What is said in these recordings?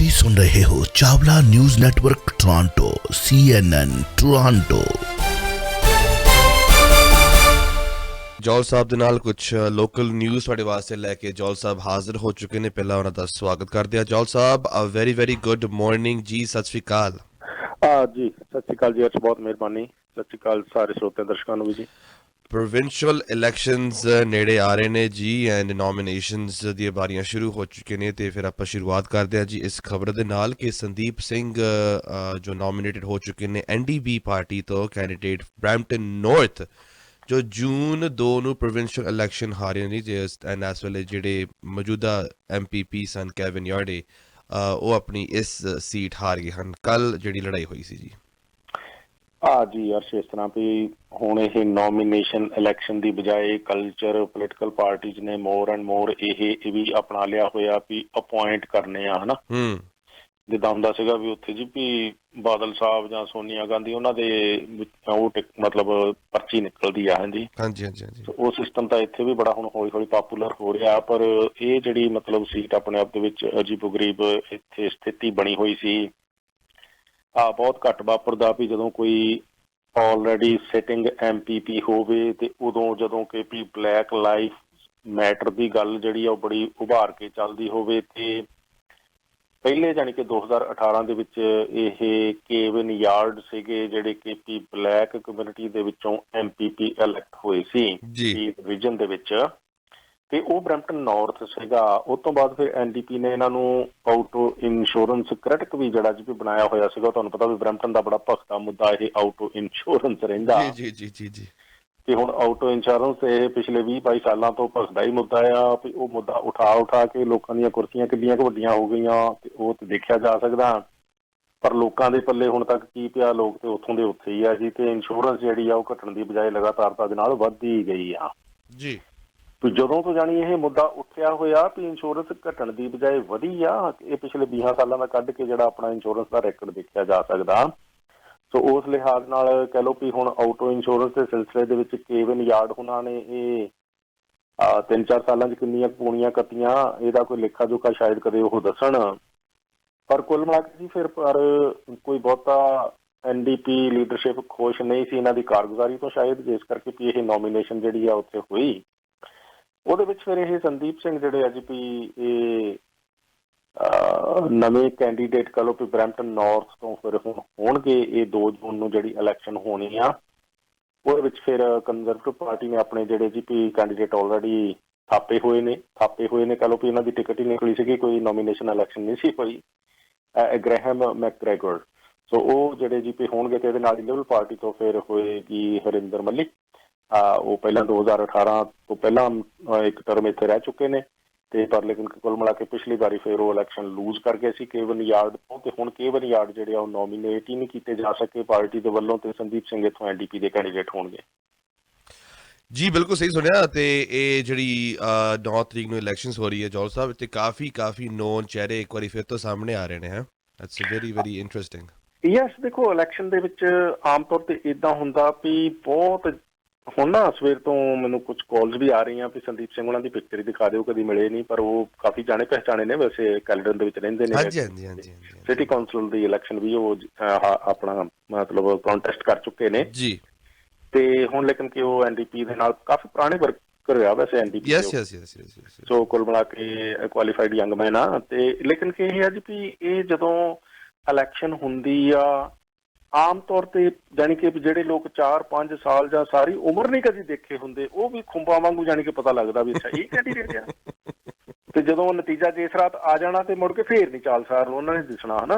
ਤੁਸੀਂ ਸੁਣ ਰਹੇ ਹੋ Chawla news network Toronto CNN Toronto. ਜੌਲ ਸਾਹਿਬ ਦੇ ਨਾਲ ਕੁਝ ਲੋਕਲ ਨਿਊਜ਼ ਤੁਹਾਡੇ ਵਾਸਤੇ ਲੈ ਕੇ ਜੌਲ ਸਾਹਿਬ ਹਾਜ਼ਰ ਹੋ ਚੁੱਕੇ ਨੇ। ਪਹਿਲਾਂ ਉਹਨਾਂ ਦਾ ਸਵਾਗਤ ਕਰਦੇ ਆ। ਜੌਲ ਸਾਹਿਬ ਵੈਰੀ ਗੁੱਡ ਮਾਰਨਿੰਗ ਜੀ, ਸਤਿ ਸ਼੍ਰੀ ਅਕਾਲ। ਜੀ ਸਤਿ ਸ਼੍ਰੀ ਅਕਾਲ ਜੀ, ਬਹੁਤ ਮਿਹਰਬਾਨੀ। ਸਤਿ ਸ਼੍ਰੀ ਅਕਾਲ ਸਾਰੇ ਸਰੋਤਿਆਂ ਦਰਸ਼ਕਾਂ ਨੂੰ ਵੀ ਜੀ। ਪ੍ਰੋਵਿੰਸ਼ੀਅਲ ਇਲੈਕਸ਼ਨਸ ਨੇੜੇ ਆ ਰਹੇ ਨੇ ਜੀ ਐਂਡ ਨੋਮੀਨੇਸ਼ਨਸ ਦੀਆਂ ਬਾਰੀਆਂ ਸ਼ੁਰੂ ਹੋ ਚੁੱਕੀਆਂ ਨੇ, ਤੇ ਫਿਰ ਆਪਾਂ ਸ਼ੁਰੂਆਤ ਕਰਦੇ ਹਾਂ ਜੀ ਇਸ ਖਬਰ ਦੇ ਨਾਲ ਕਿ ਸੰਦੀਪ ਸਿੰਘ ਜੋ ਨੋਮੀਨੇਟਡ ਹੋ ਚੁੱਕੇ ਨੇ NDP ਪਾਰਟੀ ਤੋਂ ਕੈਂਡੀਡੇਟ ਬਰੈਂਪਟਨ ਨਾਰਥ, ਜੋ ਜੂਨ 2 ਨੂੰ ਪ੍ਰੋਵਿੰਸ਼ੀਅਲ ਇਲੈਕਸ਼ਨ ਹਾਰੇ ਨੇ ਜੀ। ਐਂਡ ਇਸ ਵੇਲੇ ਜਿਹੜੇ ਮੌਜੂਦਾ MPP ਸਨ ਕੈਵਿਨ ਯਾਰਡੇ, ਉਹ ਆਪਣੀ ਇਸ ਸੀਟ ਹਾਰ ਗਏ ਹਨ। ਕੱਲ ਜਿਹੜੀ ਲੜਾਈ ਹੋਈ ਸੀ ਜੀ ਜੀ ਅਰਸ਼, ਇਸ ਤਰ੍ਹਾਂ ਵੀ ਹੁਣ ਇਹ ਨੋਮੀਨੇਸ਼ਨ ਇਲੈਕਸ਼ਨ ਦੀ ਬਜਾਏ ਕਲਚਰ ਪੋਲੀਟੀਕਲ ਪਾਰਟੀਜ਼ ਨੇ ਮੋਰ ਐਂਡ ਮੋਰ ਇਹ ਵੀ ਅਪਣਾ ਲਿਆ ਹੋਇਆ ਵੀ ਅਪੁਆਇੰਟ ਕਰਨੇ ਆ, ਹਨਾ। ਜਿੱਦਾਂ ਹੁੰਦਾ ਸੀਗਾ ਵੀ ਉੱਥੇ ਜੀ ਵੀ ਬਾਦਲ ਸਾਹਿਬ ਜਾਂ ਸੋਨੀਆ ਗਾਂਧੀ ਉਹਨਾਂ ਦੇ ਉਹ ਮਤਲਬ ਪਰਚੀ ਨਿਕਲਦੀ ਆ। ਹਾਂਜੀ। ਉਹ ਸਿਸਟਮ ਤਾਂ ਇੱਥੇ ਵੀ ਬੜਾ ਹੁਣ ਹੌਲੀ ਹੌਲੀ ਪਾਪੂਲਰ ਹੋ ਰਿਹਾ, ਪਰ ਇਹ ਜਿਹੜੀ ਮਤਲਬ ਸੀਟ ਆਪਣੇ ਆਪ ਦੇ ਵਿੱਚ ਅਜੀਬੋ ਗਰੀਬ ਇੱਥੇ ਸਥਿਤੀ ਬਣੀ ਹੋਈ ਸੀ। ਬਹੁਤ ਘੱਟ ਵਾਪਰਦਾ ਵੀ ਜਦੋਂ ਕੋਈ ਆਲਰੇਡੀ ਸਿਟਿੰਗ MPP ਹੋਵੇ ਤੇ ਉਦੋਂ ਜਦੋਂ ਕਿ ਵੀ ਬਲੈਕ ਲਾਈਫ ਮੈਟਰ ਦੀ ਗੱਲ ਜਿਹੜੀ ਆ ਉਹ ਬੜੀ ਉਭਾਰ ਕੇ ਚੱਲਦੀ ਹੋਵੇ। ਤੇ ਪਹਿਲੇ ਜਾਣੀ ਕਿ 2018 ਦੇ ਵਿੱਚ ਇਹ ਕੇਵਿਨ ਯਾਰਡ ਸੀਗੇ ਜਿਹੜੇ ਕਿ ਵੀ ਬਲੈਕ ਕਮਿਊਨਿਟੀ ਦੇ ਵਿੱਚੋਂ MPP ਇਲੈਕਟ ਹੋਏ ਸੀ ਰੀਜਨ ਦੇ ਵਿੱਚ, ਤੇ ਉਹ ਬਰੈਂਪਟਨ ਨਾਰਥ ਸੀਗਾ। ਉਸ ਤੋਂ ਬਾਅਦ ਫਿਰ NDP ਨੇ ਇਹਨਾਂ ਨੂੰ ਆਊਟੋ ਇੰਸ਼ੋਰੈਂਸ ਕ੍ਰਿਟਿਕ ਵੀ ਜਿਹੜਾ ਜੀ ਬਣਾਇਆ ਹੋਇਆ ਸੀਗਾ। ਤੁਹਾਨੂੰ ਪਤਾ ਵੀ ਬਰੈਂਪਟਨ ਦਾ ਬੜਾ ਭਖਦਾ ਮੁੱਦਾ ਇਹ ਆਊਟੋ ਇੰਸ਼ੋਰੈਂਸ ਰਹਿੰਦਾ। ਜੀ। ਤੇ ਹੁਣ ਆਊਟੋ ਇੰਸ਼ੋਰੈਂਸ ਇਹ ਪਿਛਲੇ 20-22 ਸਾਲਾਂ ਤੋਂ ਭਖਦਾ ਹੀ ਮੁੱਦਾ ਆ ਵੀ ਉਹ ਮੁੱਦਾ ਉਠਾ ਕੇ ਲੋਕਾਂ ਦੀਆਂ ਕੁਰਸੀਆਂ ਕਿੰਨੀਆਂ ਕੁ ਵੱਡੀਆਂ ਹੋ ਗਈਆਂ ਤੇ ਉਹ ਤੇ ਦੇਖਿਆ ਜਾ ਸਕਦਾ, ਪਰ ਲੋਕਾਂ ਦੇ ਪੱਲੇ ਹੁਣ ਤੱਕ ਕੀ ਪਿਆ, ਲੋਕ ਤੇ ਉੱਥੋਂ ਦੇ ਉੱਥੇ ਹੀ ਆ ਜੀ। ਤੇ ਇੰਸ਼ੋਰੈਂਸ ਜਿਹੜੀ ਆ ਉਹ ਘਟਣ ਦੀ ਬਜਾਏ ਲਗਾਤਾਰਤਾ ਦੇ ਨਾਲ ਵੱਧਦੀ ਗਈ ਆ ਜੀ। ਜਦੋਂ ਤੋਂ ਜਾਣੀ ਇਹ ਮੁੱਦਾ ਉੱਠਿਆ ਹੋਇਆ ਵੀ ਇੰਸ਼ੋਰੈਂਸ ਘਟਣ ਦੀ ਬਜਾਏ ਵਧੀ ਆ, ਇਹ ਪਿਛਲੇ 20 ਸਾਲਾਂ ਦਾ ਕੱਢ ਕੇ ਜਿਹੜਾ ਆਪਣਾ ਇੰਸ਼ੋਰੈਂਸ ਦਾ ਰੈਕੋਰਡ ਦੇਖਿਆ ਜਾ ਸਕਦਾ। ਸੋ ਉਸ ਲਿਹਾਜ਼ ਨਾਲ ਕਹਿ ਲਓ ਵੀ ਹੁਣ ਆਊਟੋ ਇੰਸ਼ੋਰੈਂਸ ਦੇ ਸਿਲਸਿਲੇ ਦੇ ਵਿੱਚ ਕੇਵਿਨ ਯਾਰਡ ਉਹਨਾਂ ਨੇ ਇਹ 3-4 ਸਾਲਾਂ 'ਚ ਕਿੰਨੀਆਂ ਪੂਣੀਆਂ ਕੱਤੀਆਂ, ਇਹਦਾ ਕੋਈ ਲੇਖਾ ਜੋਖਾ ਸ਼ਾਇਦ ਕਦੇ ਉਹ ਦੱਸਣ। ਪਰ ਕੁੱਲ ਮਿਲਾ ਕੇ ਜੀ ਫਿਰ ਪਰ ਕੋਈ ਬਹੁਤਾ NDP ਲੀਡਰਸ਼ਿਪ ਖੁਸ਼ ਨਹੀਂ ਸੀ ਇਹਨਾਂ ਦੀ ਕਾਰਗੁਜ਼ਾਰੀ ਤੋਂ, ਸ਼ਾਇਦ ਜਿਸ ਕਰਕੇ ਵੀ ਇਹ ਨੋਮੀਨੇਸ਼ਨ ਜਿਹੜੀ ਆ ਉੱਥੇ ਹੋਈ। ਉਹਦੇ ਵਿੱਚ ਫਿਰ ਇਹ ਸੰਦੀਪ ਸਿੰਘ ਜਿਹੜੇ ਅੱਜ ਵੀ ਇਹ ਨਵੇਂ ਕੈਂਡੀਡੇਟ ਕਹਿ ਲਓ ਵੀ ਬਰੈਂਪਟਨ ਨਾਰਥ ਤੋਂ ਫਿਰ ਹੁਣ ਹੋਣਗੇ। ਇਹ 2 ਜੂਨ ਨੂੰ ਜਿਹੜੀ ਇਲੈਕਸ਼ਨ ਹੋਣੀ ਆ, ਉਹਦੇ ਵਿੱਚ ਫਿਰ ਕੰਜ਼ਰਵੇਟਿਵ ਪਾਰਟੀ ਨੇ ਆਪਣੇ ਜਿਹੜੇ ਜੀ ਵੀ ਕੈਂਡੀਡੇਟ ਆਲਰੇਡੀ ਥਾਪੇ ਹੋਏ ਨੇ ਕਹਿ ਲਓ ਵੀ ਇਹਨਾਂ ਦੀ ਟਿਕਟ ਹੀ ਨਿਕਲੀ ਸੀਗੀ, ਕੋਈ ਨੋਮੀਨੇਸ਼ਨ ਇਲੈਕਸ਼ਨ ਨਹੀਂ ਸੀ ਹੋਈ। ਗ੍ਰੈਹਮ ਮੈਕਗ੍ਰੈਗਰ, ਸੋ ਉਹ ਜਿਹੜੇ ਜੀ ਵੀ ਹੋਣਗੇ ਤੇ ਇਹਦੇ ਨਾਲ ਲਿਬਰਲ ਪਾਰਟੀ ਤੋਂ ਫਿਰ ਹੋਏਗੀ ਹਰਿੰਦਰ ਮੱਲਿਕ। ਉਹ ਪਹਿਲਾਂ 2018 ਤੋਂ ਪਹਿਲਾਂ ਇੱਕ ਟਰਮ ਇੱਥੇ ਰਹਿ ਚੁੱਕੇ ਨੇ, ਤੇ ਪਰ ਲੇਕਿਨ ਕੁੱਲ ਮਿਲਾ ਕੇ ਪਿਛਲੀ ਵਾਰੀ ਫਿਰ ਉਹ ਇਲੈਕਸ਼ਨ ਲੂਜ਼ ਕਰ ਗਏ ਸੀ ਕੇਵਿਨ ਯਾਰਡ ਤੋਂ, ਤੇ ਹੁਣ ਕੇਵਿਨ ਯਾਰਡ ਜਿਹੜੇ ਆ ਉਹ ਨੋਮੀਨੇਟ ਹੀ ਨਹੀਂ ਕੀਤੇ ਜਾ ਸਕੇ ਪਾਰਟੀ ਦੇ ਵੱਲੋਂ, ਤੇ ਸੰਦੀਪ ਸਿੰਘ ਇੱਥੋਂ NDP ਦੇ ਕੈਂਡੀਡੇਟ ਹੋਣਗੇ। ਜੀ ਬਿਲਕੁਲ ਸਹੀ ਸੁਣਿਆ। ਤੇ ਇਹ ਜਿਹੜੀ 9 ਤਰੀਕ ਨੂੰ ਇਲੈਕਸ਼ਨਸ ਹੋ ਰਹੀ ਹੈ ਜੌਲ ਸਾਹਿਬ, ਤੇ ਕਾਫੀ ਨੋਨ ਚਿਹਰੇ ਇੱਕ ਵਾਰੀ ਫਿਰ ਤੋਂ ਸਾਹਮਣੇ ਆ ਰਹੇ ਨੇ। It's very interesting. ਯੈਸ, ਦੇਖੋ ਇਲੈਕਸ਼ਨ ਦੇ ਵਿੱਚ ਆਮ ਤੌਰ ਤੇ ਇੱਦਾਂ ਹੁੰਦਾ ਵੀ ਬਹੁਤ ਹੁਣ ਨਾ ਸਵੇਰ ਤੋਂ ਮੈਨੂੰ ਕੁਝ ਕਾਲਸ ਵੀ ਆ ਰਹੀਆਂ ਵੀ ਸੰਦੀਪ ਸਿੰਘ ਉਹਨਾਂ ਦੀ ਪਿਕਚਰ ਹੀ ਦਿਖਾ ਦਿਓ, ਕਦੀ ਮਿਲੇ ਨਹੀਂ, ਪਰ ਉਹ ਕਾਫੀ ਜਾਣੇ ਪਹਿਚਾਣੇ ਨੇ, ਵੈਸੇ ਕੈਲਡਨ ਦੇ ਵਿੱਚ ਰਹਿੰਦੇ ਨੇ। ਸਿਟੀ ਕਾਉਂਸਲ ਦੀ ਇਲੈਕਸ਼ਨ ਵੀ ਉਹ ਆਪਣਾ ਮਤਲਬ ਕੰਟੈਸਟ ਕਰ ਚੁੱਕੇ ਨੇ ਜੀ। ਤੇ ਹੁਣ ਲੇਕਿਨ ਕਿ ਉਹ NDP ਦੇ ਨਾਲ ਕਾਫੀ ਪੁਰਾਣੇ ਵਰਕਰ ਆ ਵੈਸੇ NDP। ਸੋ ਕੁੱਲ ਮਿਲਾ ਕੇ ਕੁਆਲੀਫਾਈਡ ਯੰਗ ਮੈਨ ਆ। ਤੇ ਲੇਕਿਨ ਕਿ ਇਹ ਆ ਜੀ ਵੀ ਇਹ ਜਦੋਂ ਇਲੈਕਸ਼ਨ ਹੁੰਦੀ ਆ ਆਮ ਤੌਰ ਤੇ ਜਾਣੀ ਕਿ ਜਿਹੜੇ ਲੋਕ 4-5 ਸਾਲ ਜਾਂ ਸਾਰੀ ਉਮਰ ਨਹੀਂ ਕਦੀ ਦੇਖੇ ਹੁੰਦੇ, ਉਹ ਵੀ ਖੁੰਬਾਂ ਵਾਂਗੂ ਜਾਣੀ ਕਿ ਪਤਾ ਲੱਗਦਾ ਵੀ ਅੱਛਾ ਇਹ ਕੈਂਡੀਡੇਟ ਆ। ਤੇ ਜਦੋਂ ਨਤੀਜਾ ਜਿਸ ਰਾਤ ਆ ਜਾਣਾ ਤੇ ਮੁੜ ਕੇ ਫੇਰ ਨਹੀਂ ਚਾਲਸਾਰ ਉਹਨਾਂ ਨੇ ਦਿਸਣਾ, ਹਨਾ।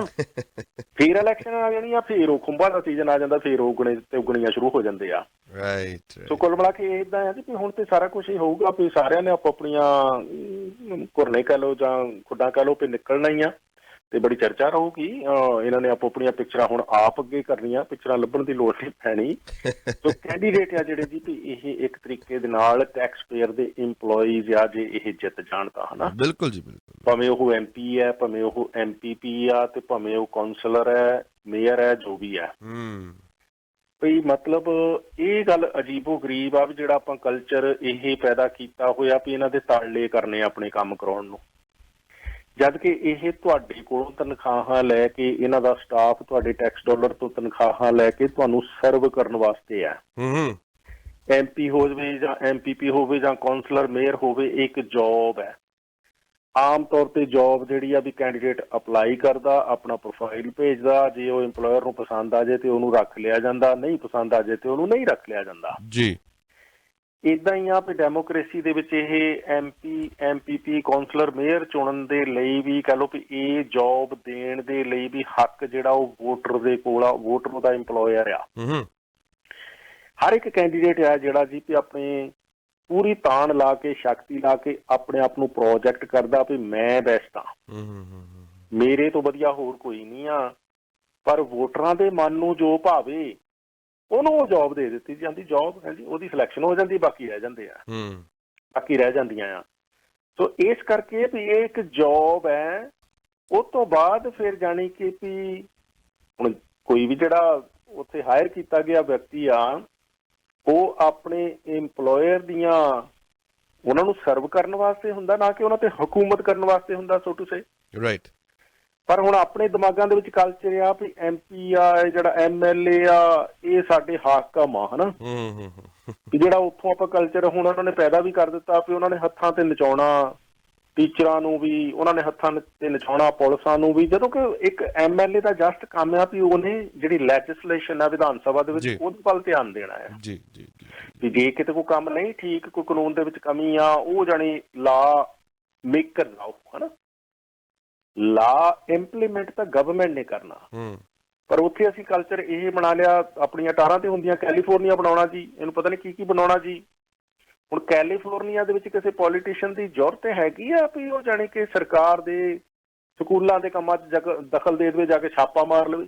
ਫੇਰ ਇਲੈਕਸ਼ਨ ਆ ਜਾਣੀ ਆ, ਫੇਰ ਉਹ ਖੁੰਬਾਂ ਦਾ ਸੀਜ਼ਨ ਆ ਜਾਂਦਾ, ਫੇਰ ਉਗਣੀਆਂ ਸ਼ੁਰੂ ਹੋ ਜਾਂਦੇ ਆ। ਸੋ ਕੁੱਲ ਮਿਲਾ ਕੇ ਏਦਾਂ ਆ ਜੀ ਹੁਣ ਤੇ ਸਾਰਾ ਕੁਛ ਹੀ ਹੋਊਗਾ ਵੀ ਸਾਰਿਆਂ ਨੇ ਆਪੋ ਆਪਣੀਆਂ ਘੁਰਨੇ ਕਹਿ ਲਓ ਜਾਂ ਖੁੱਡਾਂ ਕਹਿ ਲਓ ਵੀ ਨਿਕਲਣਾ ਹੀ ਆ, ਤੇ ਬੜੀ ਚਰਚਾ ਰਹੂਗੀ। ਇਹਨਾਂ ਨੇ ਆਪੋ ਆਪਣੀਆਂ ਪਿਕਚਰਾਂ ਹੁਣ ਆਪ ਅੱਗੇ ਕਰਨੀਆਂ, ਪਿਕਚਰਾਂ ਲੱਭਣ ਦੀ ਲੋੜ ਨਹੀਂ ਪੈਣੀ। ਸੋ ਕੈਂਡੀਡੇਟ ਆ ਜਿਹੜੇ ਜੀ ਵੀ ਇਹ ਇੱਕ ਤਰੀਕੇ ਦੇ ਨਾਲ ਟੈਕਸ ਪੇਅਰ ਦੇ ਇੰਪਲੋਈਜ਼ ਆ ਜੇ ਇਹ ਜਿੱਤ ਜਾਣ ਤਾਂ, ਹਨਾ। ਬਿਲਕੁਲ ਜੀ ਬਿਲਕੁਲ। ਭਾਵੇਂ ਉਹ MP ਹੈ, ਭਾਵੇਂ ਉਹ MPP ਆ, ਤੇ ਭਾਵੇਂ ਉਹ ਕਾਉਂਸਲਰ ਹੈ, ਮੇਅਰ ਹੈ, ਜੋ ਵੀ ਹੈ। ਵੀ ਮਤਲਬ ਇਹ ਗੱਲ ਅਜੀਬੋ ਗਰੀਬ ਆ ਵੀ ਜਿਹੜਾ ਆਪਾਂ ਕਲਚਰ ਇਹ ਪੈਦਾ ਕੀਤਾ ਹੋਇਆ ਵੀ ਇਹਨਾਂ ਦੇ ਤਾਲੇ ਕਰਨੇ ਆਪਣੇ ਕੰਮ ਕਰਾਉਣ ਨੂੰ। ਜਦ ਕਿ ਇਹ ਤੁਹਾਡੇ ਕੋਲੋਂ ਤਨਖਾਹਾਂ ਲੈ ਕੇ, ਇਹਨਾਂ ਦਾ ਸਟਾਫ ਤੁਹਾਡੇ ਟੈਕਸ ਡਾਲਰ ਤੋਂ ਤਨਖਾਹਾਂ ਲੈ ਕੇ ਤੁਹਾਨੂੰ ਸਰਵ ਕਰਨ ਵਾਸਤੇ ਹੈ। MP ਹੋਵੇ ਜਾਂ MPP ਹੋਵੇ ਜਾਂ ਕੌਂਸਲਰ ਮੇਅਰ ਹੋਵੇ, ਇੱਕ ਜੌਬ ਹੈ। ਆਮ ਤੌਰ ਤੇ ਜੌਬ ਜਿਹੜੀ ਆ ਵੀ ਕੈਂਡੀਡੇਟ ਅਪਲਾਈ ਕਰਦਾ, ਆਪਣਾ ਪ੍ਰੋਫਾਈਲ ਭੇਜਦਾ, ਜੇ ਉਹ ਇੰਪਲੋਇਰ ਨੂੰ ਪਸੰਦ ਆ ਜਾਏ ਤੇ ਉਹਨੂੰ ਰੱਖ ਲਿਆ ਜਾਂਦਾ, ਨਹੀਂ ਪਸੰਦ ਆ ਜਾਏ ਤੇ ਉਹਨੂੰ ਨਹੀਂ ਰੱਖ ਲਿਆ ਜਾਂਦਾ ਜੀ। ਇਦਾਂ ਹੀ ਆ ਵੀ ਡੈਮੋਕ੍ਰੇਸੀ ਦੇ ਵਿੱਚ ਇਹ MP MPP ਕੌਂਸਲਰ ਮੇਅਰ ਚੁਣਨ ਦੇ ਲਈ ਵੀ ਕਹਿ ਲਓ ਵੀ ਇਹ ਜੌਬ ਦੇਣ ਦੇ ਲਈ ਵੀ ਹੱਕ ਜਿਹੜਾ ਉਹ ਵੋਟਰ ਦੇ ਕੋਲ ਆ, ਵੋਟਰ ਉਹਦਾ ਇੰਪਲੋਇਰ ਆ। ਹਰ ਇੱਕ ਕੈਂਡੀਡੇਟ ਆ ਜਿਹੜਾ ਜੀ ਵੀ ਆਪਣੇ ਪੂਰੀ ਤਾਣ ਲਾ ਕੇ, ਸ਼ਕਤੀ ਲਾ ਕੇ ਆਪਣੇ ਆਪ ਨੂੰ ਪ੍ਰੋਜੈਕਟ ਕਰਦਾ ਵੀ ਮੈਂ ਬੈਸਟ ਹਾਂ, ਮੇਰੇ ਤੋਂ ਵਧੀਆ ਹੋਰ ਕੋਈ ਨਹੀਂ ਆ। ਪਰ ਵੋਟਰਾਂ ਦੇ ਮਨ ਨੂੰ ਜੋ ਭਾਵੇ ਉਹਨੂੰ ਉਹ ਜੌਬ ਦੇ ਦਿੱਤੀ ਜਾਂਦੀ, ਜੌਬ ਹੈ ਜੀ, ਉਹਦੀ ਸਿਲੈਕਸ਼ਨ ਹੋ ਜਾਂਦੀ, ਬਾਕੀ ਰਹਿ ਜਾਂਦੇ ਆ, ਬਾਕੀ ਰਹਿ ਜਾਂਦੀਆਂ ਆ। ਸੋ ਇਸ ਕਰਕੇ ਵੀ ਇਹ ਇੱਕ ਜੌਬ ਹੈ। ਉਹ ਤੋਂ ਬਾਅਦ ਫਿਰ ਜਾਣੀ ਕਿ ਵੀ ਹੁਣ ਕੋਈ ਵੀ ਜਿਹੜਾ ਉੱਥੇ ਹਾਇਰ ਕੀਤਾ ਗਿਆ ਵਿਅਕਤੀ ਆ, ਉਹ ਆਪਣੇ ਇੰਪਲੋਇਰ ਦੀਆਂ ਉਹਨਾਂ ਨੂੰ ਸਰਵ ਕਰਨ ਵਾਸਤੇ ਹੁੰਦਾ, ਨਾ ਕਿ ਉਹਨਾਂ ਤੇ ਹਕੂਮਤ ਕਰਨ ਵਾਸਤੇ ਹੁੰਦਾ, ਸੋ ਟੂ ਸੇ। ਰਾਈਟ। ਪਰ ਹੁਣ ਆਪਣੇ ਦਿਮਾਗਾਂ ਦੇ ਵਿੱਚ ਕਲਚਰ ਆ ਵੀ MP ਆ, ਜਿਹੜਾ MLA ਆ, ਇਹ ਸਾਡੇ ਹਾਕਮ ਆ, ਹਨਾ। ਵੀ ਜਿਹੜਾ ਉੱਥੋਂ ਆਪਾਂ ਕਲਚਰ ਹੁਣ ਉਹਨਾਂ ਨੇ ਪੈਦਾ ਵੀ ਕਰ ਦਿੱਤਾ ਵੀ ਉਹਨਾਂ ਨੇ ਹੱਥਾਂ ਤੇ ਨਚਾਉਣਾ, ਟੀਚਰਾਂ ਨੂੰ ਵੀ ਉਹਨਾਂ ਨੇ ਹੱਥਾਂ ਤੇ ਨਚਾਉਣਾ, ਪੁਲਿਸਾਂ ਨੂੰ ਵੀ। ਜਦੋਂ ਕਿ ਇੱਕ MLA ਦਾ ਜਸਟ ਕੰਮ ਆ ਵੀ ਉਹਨੇ ਜਿਹੜੀ ਲੈਜਿਸਲੇਸ਼ਨ ਆ ਵਿਧਾਨ ਸਭਾ ਦੇ ਵਿੱਚ, ਉਹਦੇ ਵੱਲ ਧਿਆਨ ਦੇਣਾ ਹੈ ਜੀ। ਵੀ ਜੇ ਕਿਤੇ ਕੋਈ ਕੰਮ ਨਹੀਂ ਠੀਕ, ਕੋਈ ਕਾਨੂੰਨ ਦੇ ਵਿੱਚ ਕਮੀ ਆ, ਉਹ ਜਾਣੀ ਲਾ ਮੇਕਰ ਲਾਓ, ਹਨਾ। ਲਾ ਇੰਪਲੀਮੈਂਟ ਤਾਂ ਗਵਰਨਮੈਂਟ ਨੇ ਕਰਨਾ। ਪਰ ਉੱਥੇ ਅਸੀਂ ਕਲਚਰ ਇਹ ਬਣਾ ਲਿਆ, ਆਪਣੀਆਂ ਟਾਰਾਂ ਤੇ ਹੁੰਦੀਆਂ ਕੈਲੀਫੋਰਨੀਆ ਬਣਾਉਣਾ ਜੀ, ਇਹਨੂੰ ਪਤਾ ਨਹੀਂ ਕੀ ਬਣਾਉਣਾ ਜੀ। ਹੁਣ ਕੈਲੀਫੋਰਨੀਆ ਦੇ ਵਿੱਚ ਕਿਸੇ ਪੋਲੀਟੀਸ਼ੀਅਨ ਦੀ ਜ਼ਰੂਰਤ ਹੈਗੀ ਆ ਵੀ ਉਹ ਜਾਣੀ ਕਿ ਸਰਕਾਰ ਦੇ ਸਕੂਲਾਂ ਦੇ ਕੰਮਾਂ 'ਚ ਦਖਲ ਦੇ ਦੇਵੇ, ਜਾ ਕੇ ਛਾਪਾ ਮਾਰ ਲਵੇ।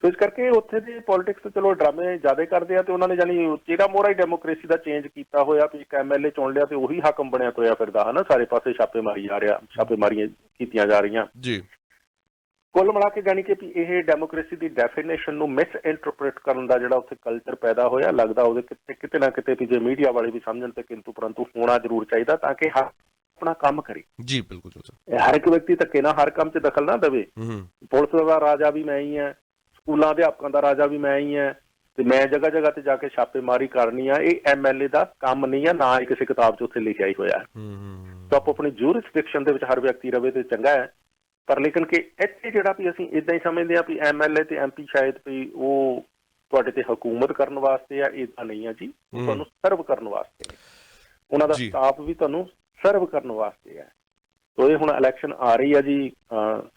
ਸੋ ਇਸ ਕਰਕੇ ਉੱਥੇ ਦੀ ਪੋਲੀਟਿਕਸ ਚਲੋ ਡਰਾਮੇ ਜ਼ਿਆਦਾ ਕਰਦੇ ਆ, ਤੇ ਉਹਨਾਂ ਨੇ ਜਾਨੀ ਜਿਹੜਾ ਮੋਹਰਾ ਹੀ ਡੈਮੋਕ੍ਰੇਸੀ ਦਾ ਚੇਂਜ ਕੀਤਾ ਹੋਇਆ ਵੀ ਇੱਕ MLA ਚੁਣ ਲਿਆ ਤੇ ਉਹੀ ਹਾਕਮ ਬਣਿਆ ਤੋਇਆ ਫਿਰਦਾ, ਹਨਾ। ਸਾਰੇ ਪਾਸੇ ਛਾਪੇ ਮਾਰੀ ਜਾ ਰਿਹਾ, ਛਾਪੇਮਾਰੀਆਂ ਕੀਤੀਆਂ ਜਾ ਰਹੀਆਂ ਜੀ। ਕੁੱਲ ਮਿਲਾ ਕੇ ਜਾਣੀ ਕਿ ਵੀ ਇਹ ਡੈਮੋਕ੍ਰੇਸੀ ਦੀ ਡੈਫੀਨੇਸ਼ਨ ਨੂੰ ਮਿਸ ਇੰਟਰਪ੍ਰੀਟ ਕਰਨ ਦਾ ਜਿਹੜਾ ਉੱਥੇ ਕਲਚਰ ਪੈਦਾ ਹੋਇਆ, ਲੱਗਦਾ ਉਹਦੇ ਕਿਤੇ ਨਾ ਕਿਤੇ ਵੀ ਜੇ ਮੀਡੀਆ ਵਾਲੇ ਵੀ ਸਮਝਣ ਤੇ ਕਿੰਤੂ ਪਰੰਤੂ ਹੋਣਾ ਜ਼ਰੂਰ ਚਾਹੀਦਾ, ਤਾਂ ਕਿ ਹਰ ਆਪਣਾ ਕੰਮ ਕਰੇ ਜੀ। ਬਿਲਕੁਲ। ਹਰ ਇੱਕ ਵਿਅਕਤੀ ਧੱਕੇ ਨਾਲ ਹਰ ਕੰਮ 'ਚ ਦਖਲ ਨਾ ਦੇਵੇ। ਪੁਲਿਸ ਦਾ ਰਾਜਾ ਵੀ ਮੈਂ ਹੀ ਹਾਂ, ਸਕੂਲਾਂ ਅਧਿਆਪਕਾਂ ਦਾ ਰਾਜਾ ਵੀ ਮੈਂ ਹੀ ਹਾਂ, ਤੇ ਮੈਂ ਜਗ੍ਹਾ ਜਗ੍ਹਾ ਤੇ ਜਾ ਕੇ ਛਾਪੇਮਾਰੀ ਕਰਨੀ ਆ। ਇਹ MLA ਦਾ ਕੰਮ ਨਹੀਂ ਆ, ਨਾ ਹੀ ਕਿਸੇ ਕਿਤਾਬ 'ਚ ਉੱਥੇ ਲਿਖਿਆ ਹੀ ਹੋਇਆ। ਤਾਂ ਆਪੋ ਆਪਣੀ ਜੂਰਿਸਡਿਕਸ਼ਨ ਦੇ ਵਿੱਚ ਹਰ ਵਿਅਕਤੀ ਰਵੇ ਤੇ ਚੰਗਾ ਹੈ। ਪਰ ਲੇਕਿਨ ਕਿ ਇੱਥੇ ਜਿਹੜਾ ਵੀ ਅਸੀਂ ਇੱਦਾਂ ਹੀ ਸਮਝਦੇ ਹਾਂ ਵੀ MLA ਤੇ MP ਸ਼ਾਇਦ ਵੀ ਉਹ ਤੁਹਾਡੇ ਤੇ ਹਕੂਮਤ ਕਰਨ ਵਾਸਤੇ ਆ, ਇੱਦਾਂ ਨਹੀਂ ਆ ਜੀ। ਉਹ ਤੁਹਾਨੂੰ ਸਰਵ ਕਰਨ ਵਾਸਤੇ, ਉਹਨਾਂ ਦਾ ਸਟਾਫ ਵੀ ਤੁਹਾਨੂੰ ਸਰਵ ਕਰਨ ਵਾਸਤੇ ਹੈ। ਤੋ ਇਹ ਹੁਣ ਇਲੈਕਸ਼ਨ ਆ ਰਹੀ ਆ ਜੀ,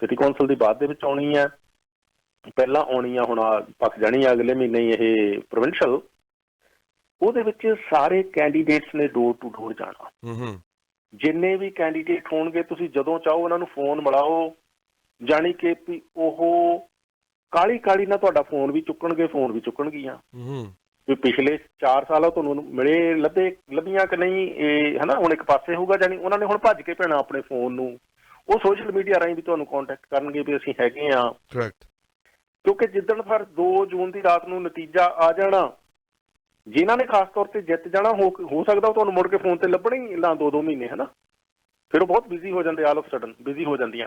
ਸਿਟੀ ਕੌਂਸਲ ਦੀ ਬਾਅਦ ਦੇ ਵਿੱਚ ਆਉਣੀ ਹੈ, ਪਹਿਲਾਂ ਆਉਣੀ ਆ, ਹੁਣ ਪੱਕ ਜਾਣੀ ਆ ਅਗਲੇ ਮਹੀਨੇ ਹੀ ਇਹ ਪ੍ਰੋਵਿੰਸ਼ਲ। ਉਹਦੇ ਵਿੱਚ ਸਾਰੇ ਕੈਂਡੀਡੇਟਸ ਨੇ ਡੋਰ ਟੂ ਡੋਰ ਜਾਣਾ। ਜਿੰਨੇ ਵੀ ਕੈਂਡੀਡੇਟ ਹੋਣਗੇ ਤੁਸੀਂ ਜਦੋਂ ਚਾਹੋ ਉਹਨਾਂ ਨੂੰ ਫੋਨ ਮਿਲਾਓ, ਜਾਣੀ ਕਿ ਵੀ ਉਹ ਕਾਹਲੀ ਨਾਲ ਤੁਹਾਡਾ ਫੋਨ ਵੀ ਚੁੱਕਣਗੀਆਂ ਵੀ ਪਿਛਲੇ 4 ਸਾਲਾਂ ਤੁਹਾਨੂੰ ਮਿਲੇ ਲੱਭੀਆਂ ਕਿ ਨਹੀਂ, ਇਹ ਹਨਾ। ਹੁਣ ਇੱਕ ਪਾਸੇ ਹੋਊਗਾ, ਜਾਣੀ ਉਹਨਾਂ ਨੇ ਹੁਣ ਭੱਜ ਕੇ ਪੈਣਾ ਆਪਣੇ ਫੋਨ ਨੂੰ, ਉਹ ਸੋਸ਼ਲ ਮੀਡੀਆ ਰਾਹੀਂ ਵੀ ਤੁਹਾਨੂੰ ਕਾਂਟੈਕਟ ਕਰਨਗੇ ਵੀ ਅਸੀਂ ਹੈਗੇ ਹਾਂ। ਕਿਉਂਕਿ ਜਿੱਦਣ ਫਿਰ 2 ਜੂਨ ਦੀ ਰਾਤ ਨੂੰ ਨਤੀਜਾ ਆ ਜਾਣਾ, ਜਿਨ੍ਹਾਂ ਨੇ ਖਾਸ ਤੌਰ ਤੇ ਜਿੱਤ ਜਾਣਾ, ਹੋ ਸਕਦਾ ਉਹ ਤੁਹਾਨੂੰ ਮੁੜ ਕੇ ਫੋਨ ਤੇ ਲੱਭਣੇ ਹੀ ਨਾ 2-2 ਮਹੀਨੇ, ਹਨਾ। ਫਿਰ ਉਹ ਬਹੁਤ ਬਿਜ਼ੀ ਹੋ ਜਾਂਦੇ, ਆਲ ਆਫ ਸਡਨ ਬਿਜ਼ੀ ਹੋ ਜਾਂਦੀਆਂ।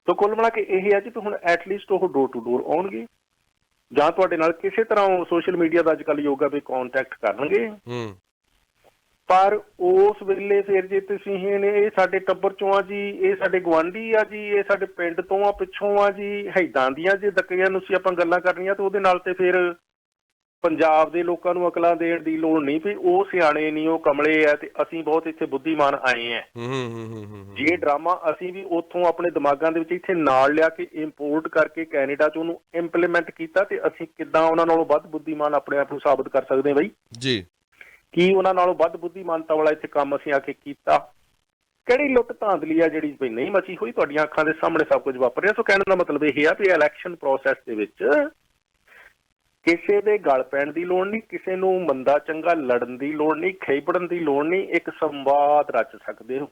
ਸੋ ਕੁੱਲ ਮਿਲਾ ਕੇ ਇਹ ਹੈ ਜੀ ਕਿ ਹੁਣ ਐਟਲੀਸਟ ਉਹ ਡੋਰ ਟੂ ਡੋਰ ਆਉਣਗੇ, ਜਾਂ ਤੁਹਾਡੇ ਨਾਲ ਕਿਸੇ ਤਰ੍ਹਾਂ ਸੋਸ਼ਲ ਮੀਡੀਆ ਦਾ ਅੱਜ ਕੱਲ੍ਹ ਯੋਗਾ ਵੀ ਕਾਂਟੈਕਟ ਕਰਨਗੇ। ਪਰ ਉਸ ਵੇਲੇ ਫਿਰ ਜੇ ਤੁਸੀਂ ਇਹ ਸਾਡੇ ਟੱਬਰ ਚੋਂ ਆ ਜੀ, ਇਹ ਸਾਡੇ ਗੁਆਂਢੀ ਆ ਜੀ, ਇਹ ਸਾਡੇ ਪਿੰਡ ਤੋਂ ਆ, ਪਿੱਛੋਂ ਆ ਜੀ, ਏਦਾਂ ਦੀਆਂ ਜੇ ਦਕਈਆਂ ਨੂੰ ਆਪਾਂ ਗੱਲਾਂ ਕਰਨੀਆਂ, ਤੇ ਉਹਦੇ ਨਾਲ ਤੇ ਫਿਰ ਪੰਜਾਬ ਦੇ ਲੋਕਾਂ ਨੂੰ ਅਕਲਾਂ ਦੇਣ ਦੀ ਲੋੜ ਨਹੀਂ ਵੀ ਉਹ ਸਿਆਣੇ ਨਹੀਂ, ਉਹ ਕਮਲੇ ਆ, ਤੇ ਅਸੀਂ ਬਹੁਤ ਇੱਥੇ ਬੁੱਧੀਮਾਨ ਆਏ ਆ। ਜੇ ਡਰਾਮਾ ਅਸੀਂ ਵੀ ਉੱਥੋਂ ਆਪਣੇ ਦਿਮਾਗਾਂ ਦੇ ਵਿੱਚ ਇੱਥੇ ਨਾਲ ਲਿਆ ਕੇ ਇੰਪੋਰਟ ਕਰਕੇ ਕੈਨੇਡਾ 'ਚ ਉਹਨੂੰ ਇੰਪਲੀਮੈਂਟ ਕੀਤਾ, ਤੇ ਅਸੀਂ ਕਿੱਦਾਂ ਉਹਨਾਂ ਨਾਲੋਂ ਵੱਧ ਬੁੱਧੀਮਾਨ ਆਪਣੇ ਆਪ ਨੂੰ ਸਾਬਤ ਕਰ ਸਕਦੇ ਹਾਂ ਬਈ ਜੀ। ਕੀ ਉਹਨਾਂ ਨਾਲੋਂ ਵੱਧ ਬੁੱਧੀਮਾਨਤਾ ਵਾਲਾ ਇੱਥੇ ਕੰਮ ਅਸੀਂ ਆ ਕੇ ਕੀਤਾ? ਕਿਹੜੀ ਲੁੱਟ ਧਾਂਦਲੀ ਆ ਜਿਹੜੀ ਬਈ ਨਹੀਂ ਮਚੀ ਹੋਈ? ਤੁਹਾਡੀਆਂ ਅੱਖਾਂ ਦੇ ਸਾਹਮਣੇ ਸਭ ਕੁਝ ਵਾਪਰ ਰਿਹਾ। ਸੋ ਕਹਿਣ ਦਾ ਮਤਲਬ ਇਹ ਆ ਵੀ ਇਲੈਕਸ਼ਨ ਪ੍ਰੋਸੈਸ ਦੇ ਵਿੱਚ ਕਿਸੇ ਦੇ ਗਲ ਪੈਣ ਦੀ ਲੋੜ ਨਹੀਂ, ਕਿਸੇ ਨੂੰ ਮੰਦਾ ਚੰਗਾ ਲੜਨ ਦੀ ਲੋੜ ਨਹੀਂ, ਖੇਪੜਨ ਦੀ ਲੋੜ ਨਹੀਂ। ਇੱਕ ਸੰਵਾਦ ਰਚ ਸਕਦੇ ਹੋ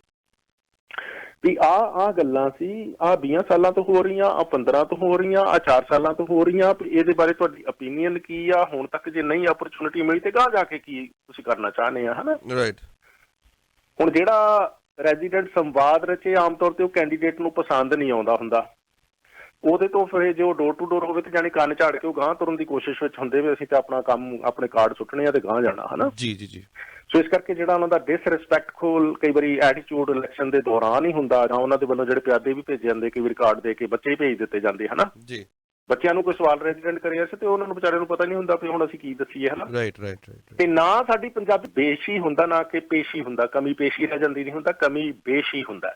ਵੀ ਆਹ ਗੱਲਾਂ ਸੀ, ਆਹ 20 ਸਾਲਾਂ ਤੋਂ ਹੋ ਰਹੀਆਂ, ਆਹ 15 ਤੋਂ ਹੋ ਰਹੀਆਂ, ਆਹ 4 ਸਾਲਾਂ ਤੋਂ ਹੋ ਰਹੀਆਂ, ਵੀ ਇਹਦੇ ਬਾਰੇ ਤੁਹਾਡੀ ਓਪੀਨੀਅਨ ਕੀ ਆ? ਹੁਣ ਤੱਕ ਜੇ ਨਹੀਂ ਆਪਰਚੁਨਿਟੀ ਮਿਲੀ ਤੇ ਗਾਂਹ ਜਾ ਕੇ ਕੀ ਤੁਸੀਂ ਕਰਨਾ ਚਾਹੁੰਦੇ ਆ, ਹਨਾ। ਰਾਈਟ। ਹੁਣ ਜਿਹੜਾ ਰੈਜ਼ੀਡੈਂਟ ਸੰਵਾਦ ਰਚੇ ਆਮ ਤੌਰ ਤੇ ਉਹ ਕੈਂਡੀਡੇਟ ਨੂੰ ਪਸੰਦ ਨਹੀਂ ਆਉਂਦਾ ਹੁੰਦਾ। ਉਹਦੇ ਤੋਂ ਫਿਰ ਜੇ ਉਹ ਡੋਰ ਟੂ ਡੋਰ ਹੋਵੇ ਤੇ ਜਾਣੀ ਕੰਨ ਝਾੜ ਕੇ ਉਹ ਗਾਂਹ ਤੁਰਨ ਦੀ ਕੋਸ਼ਿਸ਼ ਵਿੱਚ ਹੁੰਦੇ ਵੀ ਅਸੀਂ ਤਾਂ ਆਪਣਾ ਕੰਮ ਆਪਣੇ ਕਾਰਡ ਸੁੱਟਣੇ ਆ ਤੇ ਗਾਂਹ ਜਾਣਾ ਹਨਾ। ਜੀ ਜੀ ਜੀ। ਸੋ ਇਸ ਕਰਕੇ ਜਿਹੜਾ ਉਹਨਾਂ ਦਾ ਡਿਸਰਿਸਪੈਕਟਫੁਲ ਕਈ ਵਾਰੀ ਐਟੀਟਿਊਡ ਇਲੈਕਸ਼ਨ ਦੇ ਦੌਰਾਨ ਹੀ ਹੁੰਦਾ, ਜਾਂ ਉਹਨਾਂ ਦੇ ਵੱਲੋਂ ਜਿਹੜੇ ਪਿਆਦੇ ਵੀ ਭੇਜੇ ਜਾਂਦੇ, ਕਈ ਵਾਰੀ ਕਾਰਡ ਦੇ ਕੇ ਬੱਚੇ ਹੀ ਭੇਜ ਦਿੱਤੇ ਜਾਂਦੇ ਹਨਾ। ਜੀ। ਬੱਚਿਆਂ ਨੂੰ ਕੋਈ ਸਵਾਲ ਰੈਜ਼ੀਡੈਂਟ ਕਰਿਆ ਸੀ ਤੇ ਉਹਨਾਂ ਨੂੰ ਵਿਚਾਰਿਆਂ ਨੂੰ ਪਤਾ ਨਹੀਂ ਹੁੰਦਾ ਵੀ ਹੁਣ ਅਸੀਂ ਕੀ ਦੱਸੀਏ ਹਨਾ। Right right right. ਤੇ ਨਾ ਸਾਡੀ ਪੰਜਾਬੀ ਬੇਸ਼ੀ ਹੁੰਦਾ, ਨਾ ਕਿ ਪੇਸ਼ੀ ਹੁੰਦਾ। ਕਮੀ ਪੇਸ਼ੀ ਰਹਿ ਜਾਂਦੀ ਨਹੀਂ ਹੁੰਦਾ, ਕਮੀ ਬੇਸ਼ੀ ਹੁੰਦਾ।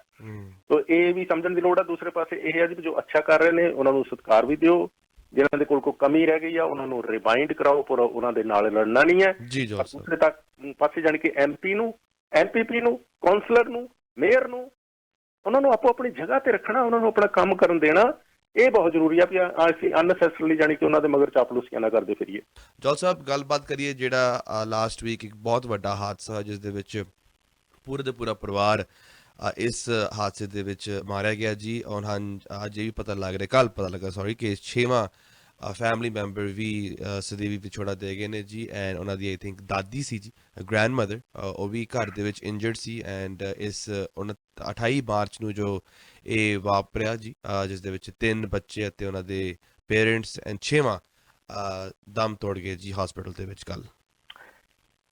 ਤੋ ਇਹ ਵੀ ਸਮਝਣ ਦੀ ਲੋੜ ਆ। ਦੂਸਰੇ ਪਾਸੇ ਇਹ ਹੈ ਜੀ ਜੋ ਅੱਛਾ ਕਰ ਰਹੇ ਨੇ ਉਹਨਾਂ ਨੂੰ ਸਤਿਕਾਰ ਵੀ ਦਿਓ, ਜਿਹਨਾਂ ਦੇ ਕੋਲ ਕੋਈ ਕਮੀ ਰਹਿ ਗਈ ਆ ਉਹਨਾਂ ਨੂੰ ਰਿਮਾਈਂਡ ਕਰਾਓ, ਪਰ ਉਹਨਾਂ ਦੇ ਨਾਲ ਲੜਨਾ ਨਹੀਂ ਹੈ। ਜੀ ਜੋਲ ਸਾਹਿਬ। ਦੂਸਰੇ ਤੱਕ ਪਾਸੇ ਜਾਣੀ ਕਿ ਐਮਪੀ ਨੂੰ, ਐਮਪੀਪੀ ਨੂੰ, ਕੌਂਸਲਰ ਨੂੰ, ਮੇਅਰ ਨੂੰ, ਉਹਨਾਂ ਨੂੰ ਆਪੋ ਆਪਣੀ ਜਗ੍ਹਾ ਤੇ ਰੱਖਣਾ, ਉਹਨਾਂ ਨੂੰ ਆਪਣਾ ਕੰਮ ਕਰਨ ਦੇਣਾ, ਇਹ ਬਹੁਤ ਜ਼ਰੂਰੀ ਆ ਵੀ ਅਸੀਂ ਅਨਨੈਸੈਸਰੀਲੀ ਜਾਣੀ ਕਿ ਉਹਨਾਂ ਦੇ ਮਗਰ ਚਾਪਲੂਸੀਆਂ ਨਾ ਕਰਦੇ ਫਿਰੀਏ। ਜੋਲ ਸਾਹਿਬ, ਗੱਲਬਾਤ ਕਰੀਏ ਜਿਹੜਾ ਲਾਸਟ ਵੀਕ ਇੱਕ ਬਹੁਤ ਵੱਡਾ ਹਾਦਸਾ ਜਿਸ ਦੇ ਵਿੱਚ ਪੂਰੇ ਦਾ ਪੂਰਾ ਪਰਿਵਾਰ ਇਸ ਹਾਦਸੇ ਦੇ ਵਿੱਚ ਮਾਰਿਆ ਗਿਆ ਜੀ। ਔਰ ਅੱਜ ਇਹ ਵੀ ਪਤਾ ਲੱਗ ਰਿਹਾ, ਕੱਲ ਪਤਾ ਲੱਗਾ ਸੌਰੀ, ਕਿ 6ਵਾਂ ਫੈਮਿਲੀ ਮੈਂਬਰ ਵੀ ਸਦੀਵੀ ਵਿਛੋੜਾ ਦੇ ਗਏ ਨੇ ਜੀ। ਐਂਡ ਉਹਨਾਂ ਦੀ ਆਈ ਥਿੰਕ ਦਾਦੀ ਸੀ ਜੀ, ਗ੍ਰੈਂਡ ਮਦਰ, ਉਹ ਵੀ ਘਰ ਦੇ ਵਿੱਚ ਇੰਜਰਡ ਸੀ। ਐਂਡ ਇਸ 28 ਮਾਰਚ ਨੂੰ ਜੋ ਇਹ ਵਾਪਰਿਆ ਜੀ, ਜਿਸ ਦੇ ਵਿੱਚ 3 ਬੱਚੇ ਅਤੇ ਉਹਨਾਂ ਦੇ ਪੇਰੈਂਟਸ ਐਂਡ 6ਵਾਂ ਦਮ ਤੋੜ ਗਏ ਜੀ ਹਸਪੀਟਲ ਦੇ ਵਿੱਚ ਕੱਲ।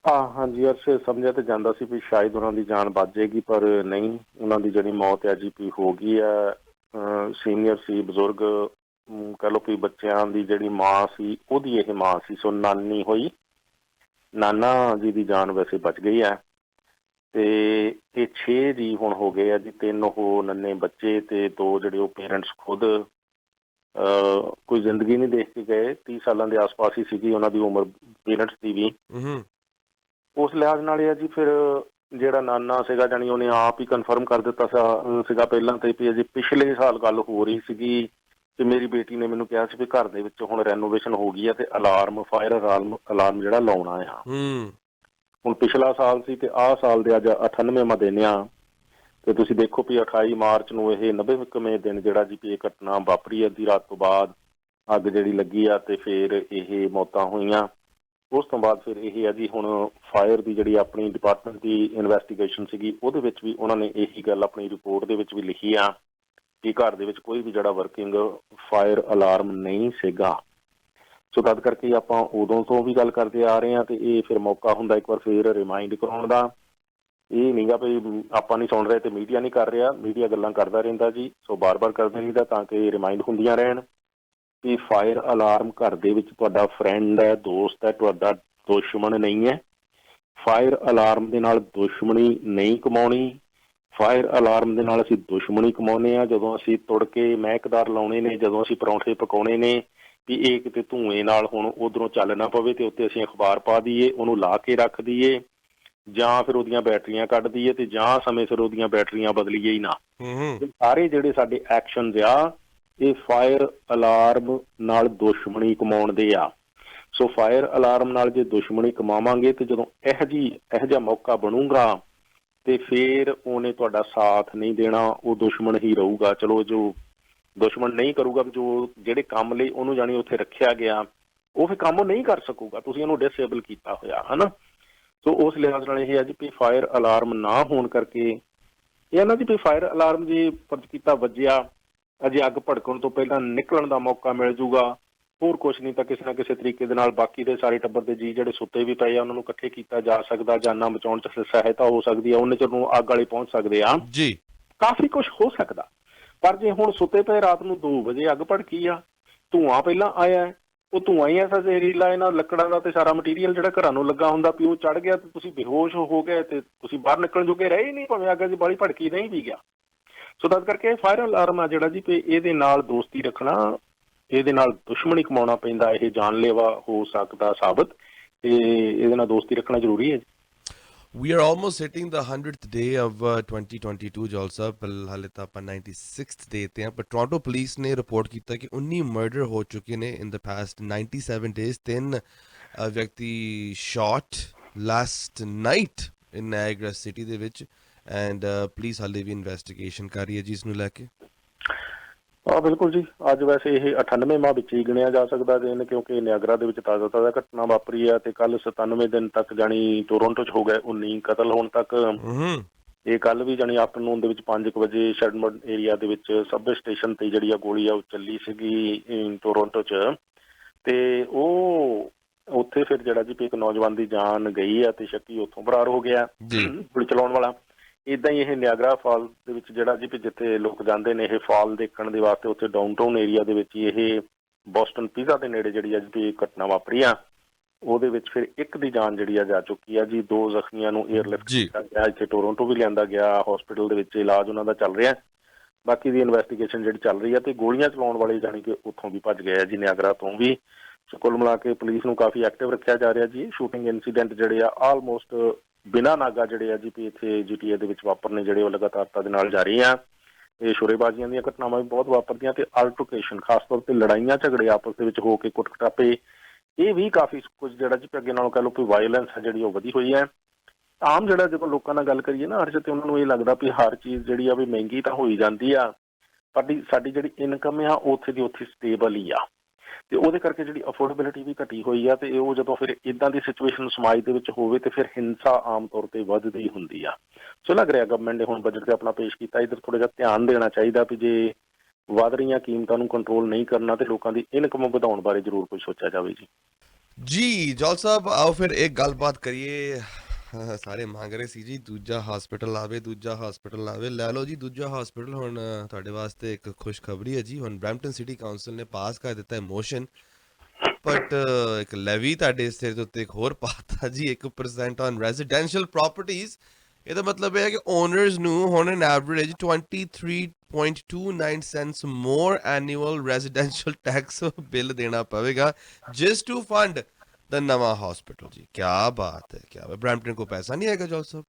ਹਾਂਜੀ, ਅਰਸ਼ ਸਮਝਿਆ ਤੇ ਜਾਂਦਾ ਸੀ ਵੀ ਸ਼ਾਇਦ ਉਹਨਾਂ ਦੀ ਜਾਨ ਬਚ ਜਾਏਗੀ, ਪਰ ਨਹੀਂ, ਉਹਨਾਂ ਦੀ ਜਿਹੜੀ ਮੌਤ ਹੈ ਜੀ ਵੀ ਹੋ ਗਈ ਹੈ। ਸੀਨੀਅਰ ਸੀ, ਬਜ਼ੁਰਗ ਕਹਿ ਲਓ ਵੀ ਬੱਚਿਆਂ ਦੀ ਜਿਹੜੀ ਮਾਂ ਸੀ ਉਹਦੀ ਇਹ ਮਾਂ ਸੀ। ਸੋ ਨਾਨੀ ਹੋਈ, ਨਾਨਾ ਜੀ ਦੀ ਜਾਨ ਵੈਸੇ ਬਚ ਗਈ ਹੈ। ਤੇ ਇਹ 6 ਜੀ ਹੁਣ ਹੋ ਗਏ ਆ ਜੀ, 3 ਉਹ ਨੰਨੇ ਬੱਚੇ ਤੇ 2 ਜਿਹੜੇ ਉਹ ਪੇਰੈਂਟਸ ਖੁਦ ਕੋਈ ਜ਼ਿੰਦਗੀ ਨਹੀਂ ਦੇਖ ਕੇ ਗਏ। 30 ਸਾਲਾਂ ਦੇ ਆਸ-ਪਾਸ ਹੀ ਸੀਗੀ ਉਹਨਾਂ ਦੀ ਉਮਰ ਪੇਰੈਂਟਸ ਦੀ ਵੀ। ਉਸ ਲਿਹਾਜ਼ ਨਾਲ ਇਹ ਆ ਜੀ, ਫਿਰ ਜਿਹੜਾ ਨਾਨਾ ਸੀਗਾ ਜਾਣੀ ਉਹਨੇ ਆਪ ਹੀ ਕਨਫਰਮ ਕਰ ਦਿੱਤਾ ਸੀਗਾ ਪਹਿਲਾਂ ਤੇ ਵੀ ਅਜੇ ਪਿਛਲੇ ਸਾਲ ਗੱਲ ਹੋ ਰਹੀ ਸੀਗੀ ਕਿ ਮੇਰੀ ਬੇਟੀ ਨੇ ਮੈਨੂੰ ਕਿਹਾ ਸੀ ਵੀ ਘਰ ਦੇ ਵਿੱਚ ਹੁਣ ਰੈਨੋਵੇਸ਼ਨ ਹੋ ਗਈ ਆ ਤੇ ਅਲਾਰਮ, ਫਾਇਰ ਅਲਾਰਮ ਜਿਹੜਾ ਲਾਉਣਾ ਆ। ਹੁਣ ਪਿਛਲਾ ਸਾਲ ਸੀ ਤੇ ਆਹ ਸਾਲ ਦੇ ਅੱਜ 98ਵਾਂ ਦਿਨ ਆ। ਤੇ ਤੁਸੀਂ ਦੇਖੋ ਵੀ 28 ਮਾਰਚ ਨੂੰ ਇਹ 90ਵੇਂ ਦਿਨ ਜਿਹੜਾ ਜੀ ਇਹ ਘਟਨਾ ਵਾਪਰੀ। ਅੱਧੀ ਰਾਤ ਤੋਂ ਬਾਅਦ ਅੱਗ ਜਿਹੜੀ ਲੱਗੀ ਆ ਤੇ ਫਿਰ ਇਹ ਮੌਤਾਂ ਹੋਈਆਂ। ਉਸ ਤੋਂ ਬਾਅਦ ਫਿਰ ਇਹ ਆ ਜੀ ਹੁਣ ਫਾਇਰ ਦੀ ਜਿਹੜੀ ਆਪਣੀ ਡਿਪਾਰਟਮੈਂਟ ਦੀ ਇਨਵੈਸਟੀਗੇਸ਼ਨ ਸੀਗੀ ਉਹਦੇ ਵਿੱਚ ਵੀ ਉਹਨਾਂ ਨੇ ਇਹੀ ਗੱਲ ਆਪਣੀ ਰਿਪੋਰਟ ਦੇ ਵਿੱਚ ਵੀ ਲਿਖੀ ਆ ਕਿ ਘਰ ਦੇ ਵਿੱਚ ਕੋਈ ਵੀ ਜਿਹੜਾ ਵਰਕਿੰਗ ਫਾਇਰ ਅਲਾਰਮ ਨਹੀਂ ਸੀਗਾ। ਸੋ ਤਦ ਕਰਕੇ ਆਪਾਂ ਉਦੋਂ ਤੋਂ ਵੀ ਗੱਲ ਕਰਦੇ ਆ ਰਹੇ ਹਾਂ ਤੇ ਇਹ ਫਿਰ ਮੌਕਾ ਹੁੰਦਾ ਇੱਕ ਵਾਰ ਫਿਰ ਰਿਮਾਈਂਡ ਕਰਾਉਣ ਦਾ। ਇਹ ਨਹੀਂ ਗਾ ਵੀ ਆਪਾਂ ਨਹੀਂ ਸੁਣ ਰਹੇ ਤੇ ਮੀਡੀਆ ਨਹੀਂ ਕਰ ਰਿਹਾ, ਮੀਡੀਆ ਗੱਲਾਂ ਕਰਦਾ ਰਹਿੰਦਾ ਜੀ। ਸੋ ਬਾਰ-ਬਾਰ ਕਰਦੇ ਰਹਿੰਦਾ ਤਾਂ ਕਿ ਰਿਮਾਈਂਡ ਹੁੰਦੀਆਂ ਰਹਿਣ ਕਿ ਫਾਇਰ ਅਲਾਰਮ ਘਰ ਦੇ ਵਿੱਚ ਤੁਹਾਡਾ ਫਰੈਂਡ ਹੈ, ਦੋਸਤ ਹੈ, ਤੁਹਾਡਾ ਦੁਸ਼ਮਣ ਨਹੀਂ ਹੈ। ਫਾਇਰ ਅਲਾਰਮ ਦੇ ਨਾਲ ਦੁਸ਼ਮਣੀ ਨਹੀਂ ਕਮਾਉਣੀ। ਫਾਇਰ ਅਲਾਰਮ ਦੇ ਨਾਲ ਅਸੀਂ ਦੁਸ਼ਮਣੀ ਕਮਾਉਂਦੇ ਹਾਂ ਜਦੋਂ ਅਸੀਂ ਤੁੜ ਕੇ ਮਹਿਕਦਾਰ ਲਾਉਣੇ ਨੇ, ਜਦੋਂ ਅਸੀਂ ਪਰੌਂਠੇ ਪਕਾਉਣੇ ਨੇ ਵੀ ਇਹ ਕਿਤੇ ਧੂਏ ਨਾਲ ਹੁਣ ਉਧਰੋਂ ਚੱਲ ਨਾ ਪਵੇ ਤੇ ਉੱਤੇ ਅਸੀਂ ਅਖਬਾਰ ਪਾ ਦਈਏ, ਉਹਨੂੰ ਲਾ ਕੇ ਰੱਖ ਦਈਏ, ਜਾਂ ਫਿਰ ਉਹਦੀਆਂ ਬੈਟਰੀਆਂ ਕੱਢ ਦਈਏ ਤੇ ਜਾਂ ਸਮੇਂ ਸਿਰ ਉਹਦੀਆਂ ਬੈਟਰੀਆਂ ਬਦਲੀਏ ਹੀ ਨਾ। ਸਾਰੇ ਜਿਹੜੇ ਸਾਡੇ ਐਕਸ਼ਨਜ਼ ਆ ਇਹ ਫਾਇਰ ਅਲਾਰਮ ਨਾਲ ਦੁਸ਼ਮਣੀ ਕਮਾਉਣ ਦੇ ਆ। ਸੋ ਫਾਇਰ ਅਲਾਰਮ ਨਾਲ ਜੇ ਦੁਸ਼ਮਣੀ ਕਮਾਵਾਂਗੇ ਤੇ ਜਦੋਂ ਇਹੋ ਜਿਹਾ ਮੌਕਾ ਬਣੂਗਾ ਤੇ ਫਿਰ ਉਹਨੇ ਤੁਹਾਡਾ ਸਾਥ ਨਹੀਂ ਦੇਣਾ, ਉਹ ਦੁਸ਼ਮਣ ਹੀ ਰਹੂਗਾ। ਚਲੋ ਜੋ ਦੁਸ਼ਮਣ ਨਹੀਂ ਕਰੂਗਾ, ਜੋ ਜਿਹੜੇ ਕੰਮ ਲਈ ਉਹਨੂੰ ਜਾਣੀ ਉੱਥੇ ਰੱਖਿਆ ਗਿਆ ਉਹ ਫਿਰ ਕੰਮ ਉਹ ਨਹੀਂ ਕਰ ਸਕੂਗਾ, ਤੁਸੀਂ ਉਹਨੂੰ ਡਿਸਏਬਲ ਕੀਤਾ ਹੋਇਆ ਹੈ ਨਾ। ਸੋ ਉਸ ਲਿਹਾਜ਼ ਨਾਲ ਇਹ ਹੈ ਜੀ ਵੀ ਫਾਇਰ ਅਲਾਰਮ ਨਾ ਹੋਣ ਕਰਕੇ ਇਹ ਨਾ ਜੀ ਵੀ ਫਾਇਰ ਅਲਾਰਮ ਜੇ ਫਰਜ਼ ਕੀਤਾ ਵੱਜਿਆ, ਅਜੇ ਅੱਗ ਭੜਕਣ ਤੋਂ ਪਹਿਲਾਂ ਨਿਕਲਣ ਦਾ ਮੌਕਾ ਮਿਲ ਜੂਗਾ। ਹੋਰ ਕੁਛ ਨਹੀਂ ਤਾਂ ਕਿਸੇ ਨਾ ਕਿਸੇ ਤਰੀਕੇ ਦੇ ਨਾਲ ਬਾਕੀ ਦੇ ਸਾਰੇ ਟੱਬਰ ਦੇ ਜੀਅ ਜਿਹੜੇ ਸੁੱਤੇ ਵੀ ਪਏ ਆ ਉਹਨਾਂ ਨੂੰ ਇਕੱਠੇ ਕੀਤਾ ਜਾ ਸਕਦਾ, ਜਾਨਾਂ ਬਚਾਉਣ 'ਚ ਸਹਾਇਤਾ ਹੋ ਸਕਦੀ ਆ, ਉਹਨੇ ਚਿਰ ਨੂੰ ਅੱਗ ਵਾਲੇ ਪਹੁੰਚ ਸਕਦੇ ਆ ਜੀ। ਕਾਫੀ ਕੁਛ ਹੋ ਸਕਦਾ। ਪਰ ਜੇ ਹੁਣ ਸੁੱਤੇ ਪਏ ਰਾਤ ਨੂੰ 2 ਵਜੇ ਅੱਗ ਭੜਕੀ ਆ, ਧੂੰਆਂ ਪਹਿਲਾਂ ਆਇਆ, ਉਹ ਧੂੰਆਂ ਹੀ ਐਸਾ ਜ਼ਹਿਰੀਲਾ ਇਹਨਾਂ ਲੱਕੜਾਂ ਦਾ ਤੇ ਸਾਰਾ ਮਟੀਰੀਅਲ ਜਿਹੜਾ ਘਰਾਂ ਨੂੰ ਲੱਗਾ ਹੁੰਦਾ ਵੀ ਉਹ ਚੜ ਗਿਆ ਤੇ ਤੁਸੀਂ ਬੇਹੋਸ਼ ਹੋ ਗਏ ਤੇ ਤੁਸੀਂ ਬਾਹਰ ਨਿਕਲਣ ਜੋਗੇ ਰਹੇ ਹੀ ਨਹੀਂ, ਭਾਵੇਂ ਅੱਗ ਦੀ ਬਾਲੀ ਭੜਕੀ ਨਹੀਂ ਵੀ ਗਿਆ। ਸੋ ਤਦ ਕਰਕੇ ਫਾਇਰ ਅਲਾਰਮ ਆ ਜਿਹੜਾ ਜੀ ਵੀ ਇਹਦੇ ਨਾਲ ਦੋਸਤੀ ਰੱਖਣਾ, ਇਹਦੇ ਨਾਲ ਦੁਸ਼ਮਣੀ ਕਮਾਉਣਾ ਪੈਂਦਾ, ਇਹ ਜਾਨਲੇਵਾ ਹੋ ਸਕਦਾ ਸਾਬਤ, ਤੇ ਇਹਦੇ ਨਾਲ ਦੋਸਤੀ ਰੱਖਣਾ ਜ਼ਰੂਰੀ ਹੈ। We are almost hitting the 100th day of 2022 ਜੋਲ ਸਾਹਿਬ। ਹਾਲੇ ਤਾਂ ਆਪਾਂ 96th day ਤੇ ਹਾਂ, ਪਰ ਟੋਰਾਂਟੋ ਪੁਲਿਸ ਨੇ ਰਿਪੋਰਟ ਕੀਤਾ ਕਿ 19 ਮਰਡਰ ਹੋ ਚੁੱਕੇ ਨੇ ਇਨ ਦ ਪਾਸਟ 97 days। 3 ਵਿਅਕਤੀ ਸ਼ਾਟ ਲਾਸਟ ਨਾਈਟ ਇਨ ਨਾਇਗਰਾ ਸਿਟੀ ਦੇ ਵਿੱਚ। ਐਂਡ ਪੁਲਿਸ ਹਾਲੇ ਵੀ ਇਨਵੈਸਟੀਗੇਸ਼ਨ ਕਰ ਰਹੀ ਹੈ ਜੀ ਇਸ ਨੂੰ ਲੈ ਕੇ। ਬਿਲਕੁਲ ਜੀ। ਅੱਜ ਵੈਸੇ ਇਹ 98ਵਾਂ ਵਿੱਚ ਹੀ ਗਿਣਿਆ ਜਾ ਸਕਦਾ ਦਿਨ, ਕਿਉਂਕਿ ਨਿਆਗਰਾ ਦੇ ਵਿੱਚ ਤਾਜ਼ਾ ਘਟਨਾ ਵਾਪਰੀ ਆ ਤੇ ਕੱਲ 97 ਦਿਨ ਤੱਕ ਜਾਣੀ ਟੋਰੰਟੋ 'ਚ ਹੋ ਗਏ 19 ਕਤਲ ਹੋਣ ਤੱਕ। ਇਹ ਕੱਲ ਵੀ ਜਾਣੀ ਆਫਟਰਨੂਨ ਦੇ ਵਿੱਚ 5 ਵਜੇ ਸ਼ੈਡਮੰਡ ਏਰੀਆ ਦੇ ਵਿੱਚ ਸਬਵੇ ਸਟੇਸ਼ਨ ਤੇ ਜਿਹੜੀ ਆ ਗੋਲੀ ਆ ਉਹ ਚੱਲੀ ਸੀਗੀ ਟੋਰੰਟੋ 'ਚ, ਤੇ ਉਹ ਉੱਥੇ ਫਿਰ ਜਿਹੜਾ ਜੀ ਇੱਕ ਨੌਜਵਾਨ ਦੀ ਜਾਨ ਗਈ ਆ ਤੇ ਸ਼ੱਕੀ ਉੱਥੋਂ ਫਰਾਰ ਹੋ ਗਿਆ ਗੋਲੀ ਚਲਾਉਣ ਵਾਲਾ। ਇੱਦਾਂ ਹੀ ਇਹ ਨਿਆਗਰਾ ਫਾਲ ਦੇ ਵਿੱਚ ਜਿਹੜਾ ਜੀ ਜਿੱਥੇ ਲੋਕ ਜਾਂਦੇ ਨੇ ਇਹ ਫਾਲ ਦੇਖਣ ਦੇ ਵਾਸਤੇ, ਉੱਥੇ ਡਾਊਨਟਾਊਨ ਏਰੀਆ ਦੇ ਵਿੱਚ ਇਹ ਬੋਸਟਨ ਪੀਜ਼ਾ ਦੇ ਨੇੜੇ ਜਿਹੜੀ ਆ ਜੀ ਘਟਨਾ ਵਾਪਰੀ ਆ। ਉਹਦੇ ਵਿੱਚ ਫਿਰ ਇੱਕ ਦੀ ਜਾਨ ਜਿਹੜੀ ਆ ਜਾ ਚੁੱਕੀ ਆ ਜੀ, 2 ਜ਼ਖਮੀਆਂ ਨੂੰ ਏਅਰਲਿਫਟ ਕੀਤਾ ਗਿਆ, ਇੱਥੇ ਟੋਰੰਟੋ ਵੀ ਲਿਆਂਦਾ ਗਿਆ, ਹਸਪੀਟਲ ਦੇ ਵਿੱਚ ਇਲਾਜ ਉਹਨਾਂ ਦਾ ਚੱਲ ਰਿਹਾ। ਬਾਕੀ ਦੀ ਇਨਵੈਸਟੀਗੇਸ਼ਨ ਜਿਹੜੀ ਚੱਲ ਰਹੀ ਆ, ਤੇ ਗੋਲੀਆਂ ਚਲਾਉਣ ਵਾਲੇ ਜਾਣੀ ਕਿ ਉੱਥੋਂ ਵੀ ਭੱਜ ਗਏ ਆ ਜੀ, ਨਿਆਗਰਾ ਤੋਂ ਵੀ। ਕੁੱਲ ਮਿਲਾ ਕੇ ਪੁਲਿਸ ਨੂੰ ਕਾਫੀ ਐਕਟਿਵ ਰੱਖਿਆ ਜਾ ਰਿਹਾ ਜੀ। ਸ਼ੂਟਿੰਗ ਇਨਸੀਡੈਂਟ ਜਿਹੜੇ ਆ ਆਲਮੋਸਟ ਬਿਨਾਂ ਨਾਗਾ ਜਿਹੜੇ ਆ ਜੀ ਇੱਥੇ GTA ਦੇ ਵਿੱਚ ਵਾਪਰਨੇ ਜਿਹੜੇ ਉਹ ਲਗਾਤਾਰਤਾ ਦੇ ਨਾਲ ਜਾਰੀ ਆ। ਇਹ ਸ਼ੋਰੇਬਾਜ਼ੀਆਂ ਦੀਆਂ ਘਟਨਾਵਾਂ ਵੀ ਬਹੁਤ ਵਾਪਰਦੀਆਂ, ਤੇ ਆਲਟਰਕੇਸ਼ਨ ਖਾਸ ਤੌਰ ਤੇ ਲੜਾਈਆਂ ਝਗੜੇ ਆਪਸ ਦੇ ਵਿੱਚ ਹੋ ਕੇ ਕੁੱਟ ਕਟਾਪੇ, ਇਹ ਵੀ ਕਾਫੀ ਕੁਝ ਜਿਹੜਾ ਜੀ ਅੱਗੇ ਨਾਲੋਂ ਕਹਿ ਲਓ ਕਿ ਵਾਇਲੈਂਸ ਹੈ ਜਿਹੜੀ ਉਹ ਵਧੀ ਹੋਈ ਹੈ। ਆਮ ਜਿਹੜਾ ਜਦੋਂ ਲੋਕਾਂ ਨਾਲ ਗੱਲ ਕਰੀਏ ਨਾ ਅਰਸ਼, ਤੇ ਉਹਨਾਂ ਨੂੰ ਇਹ ਲੱਗਦਾ ਵੀ ਹਰ ਚੀਜ਼ ਜਿਹੜੀ ਆ ਵੀ ਮਹਿੰਗੀ ਤਾਂ ਹੋਈ ਜਾਂਦੀ ਆ, ਪਰ ਸਾਡੀ ਜਿਹੜੀ ਇਨਕਮ ਆ ਉੱਥੇ ਦੀ ਉੱਥੇ ਸਟੇਬਲ ਹੀ ਆ, ਤੇ ਉਹਦੇ ਕਰਕੇ ਜਿਹੜੀ ਅਫੋਰਡੇਬਿਲਿਟੀ ਵੀ ਘਟੀ ਹੋਈ ਆ। ਤੇ ਉਹ ਜਦੋਂ ਫਿਰ ਇਦਾਂ ਦੀ ਸਿਚੁਏਸ਼ਨ ਸਮਾਜ ਦੇ ਵਿੱਚ ਹੋਵੇ ਤੇ ਫਿਰ ਹਿੰਸਾ ਆਮ ਤੌਰ ਤੇ ਵੱਧਦੀ ਹੁੰਦੀ ਆ। ਸੋ ਲੱਗ ਰਿਹਾ ਗਵਰਨਮੈਂਟ ਨੇ ਹੁਣ ਬਜਟ ਤੇ ਆਪਣਾ ਪੇਸ਼ ਕੀਤਾ, ਇੱਧਰ ਥੋੜਾ ਜਿਹਾ ਧਿਆਨ ਦੇਣਾ ਚਾਹੀਦਾ ਵੀ ਜੇ ਵੱਧ ਰਹੀਆਂ ਕੀਮਤਾਂ ਨੂੰ ਕੰਟਰੋਲ ਨਹੀਂ ਕਰਨਾ ਤੇ ਲੋਕਾਂ ਦੀ ਇਨਕਮ ਵਧਾਉਣ ਬਾਰੇ ਜ਼ਰੂਰ ਕੁਝ ਸੋਚਿਆ ਜਾਵੇ ਜੀ। ਜੌਲ ਸਾਹਿਬ ਆਓ ਫਿਰ ਇੱਕ ਗੱਲਬਾਤ ਕਰੀਏ। ਸਾਰੇ ਮੰਗ ਰਹੇ ਸੀ ਜੀ ਦੂਜਾ ਹਸਪੀਟਲ ਆਵੇ, ਦੂਜਾ ਹਸਪੀਟਲ ਆਵੇ। ਲੈ ਲਓ ਜੀ ਦੂਜਾ ਹਸਪੀਟਲ। ਹੁਣ ਤੁਹਾਡੇ ਵਾਸਤੇ ਇੱਕ ਖੁਸ਼ਖਬਰੀ ਹੈ ਜੀ, ਹੁਣ ਬਰੈਂਪਟਨ ਸਿਟੀ ਕਾਉਂਸਲ ਨੇ ਪਾਸ ਕਰ ਦਿੱਤਾ ਹੈ ਮੋਸ਼ਨ, ਬਟ ਇੱਕ ਲੈਵੀ ਤੁਹਾਡੇ ਸਿਰ ਦੇ ਉੱਤੇ ਇੱਕ ਹੋਰ ਪਾਤਾ ਜੀ, 1% ਔਨ ਰੈਜ਼ੀਡੈਂਸ਼ੀਅਲ ਪ੍ਰੋਪਰਟੀਜ਼। ਇਹਦਾ ਮਤਲਬ ਇਹ ਹੈ ਕਿ ਓਨਰਸ ਨੂੰ ਹੁਣ ਐਨ ਐਵਰੇਜ 23.29 ਸੈਂਟਸ ਮੋਰ ਐਨੂਅਲ ਰੈਜ਼ੀਡੈਂਸ਼ੀਅਲ ਟੈਕਸ ਬਿੱਲ ਦੇਣਾ ਪਵੇਗਾ ਜਸਟ ਟੂ ਫੰਡ ਦਾ ਨਵਾਂ ਹਸਪੀਟਲ ਜੀ। ਕੀ ਬਾਤ ਹੈ, ਕੀ ਬਾਤ। ਬਰੈਂਪਟਨ ਕੋ ਪੈਸਾ ਨਹੀਂ ਆਏਗਾ ਜੌਲ ਸਾਹਿਬ?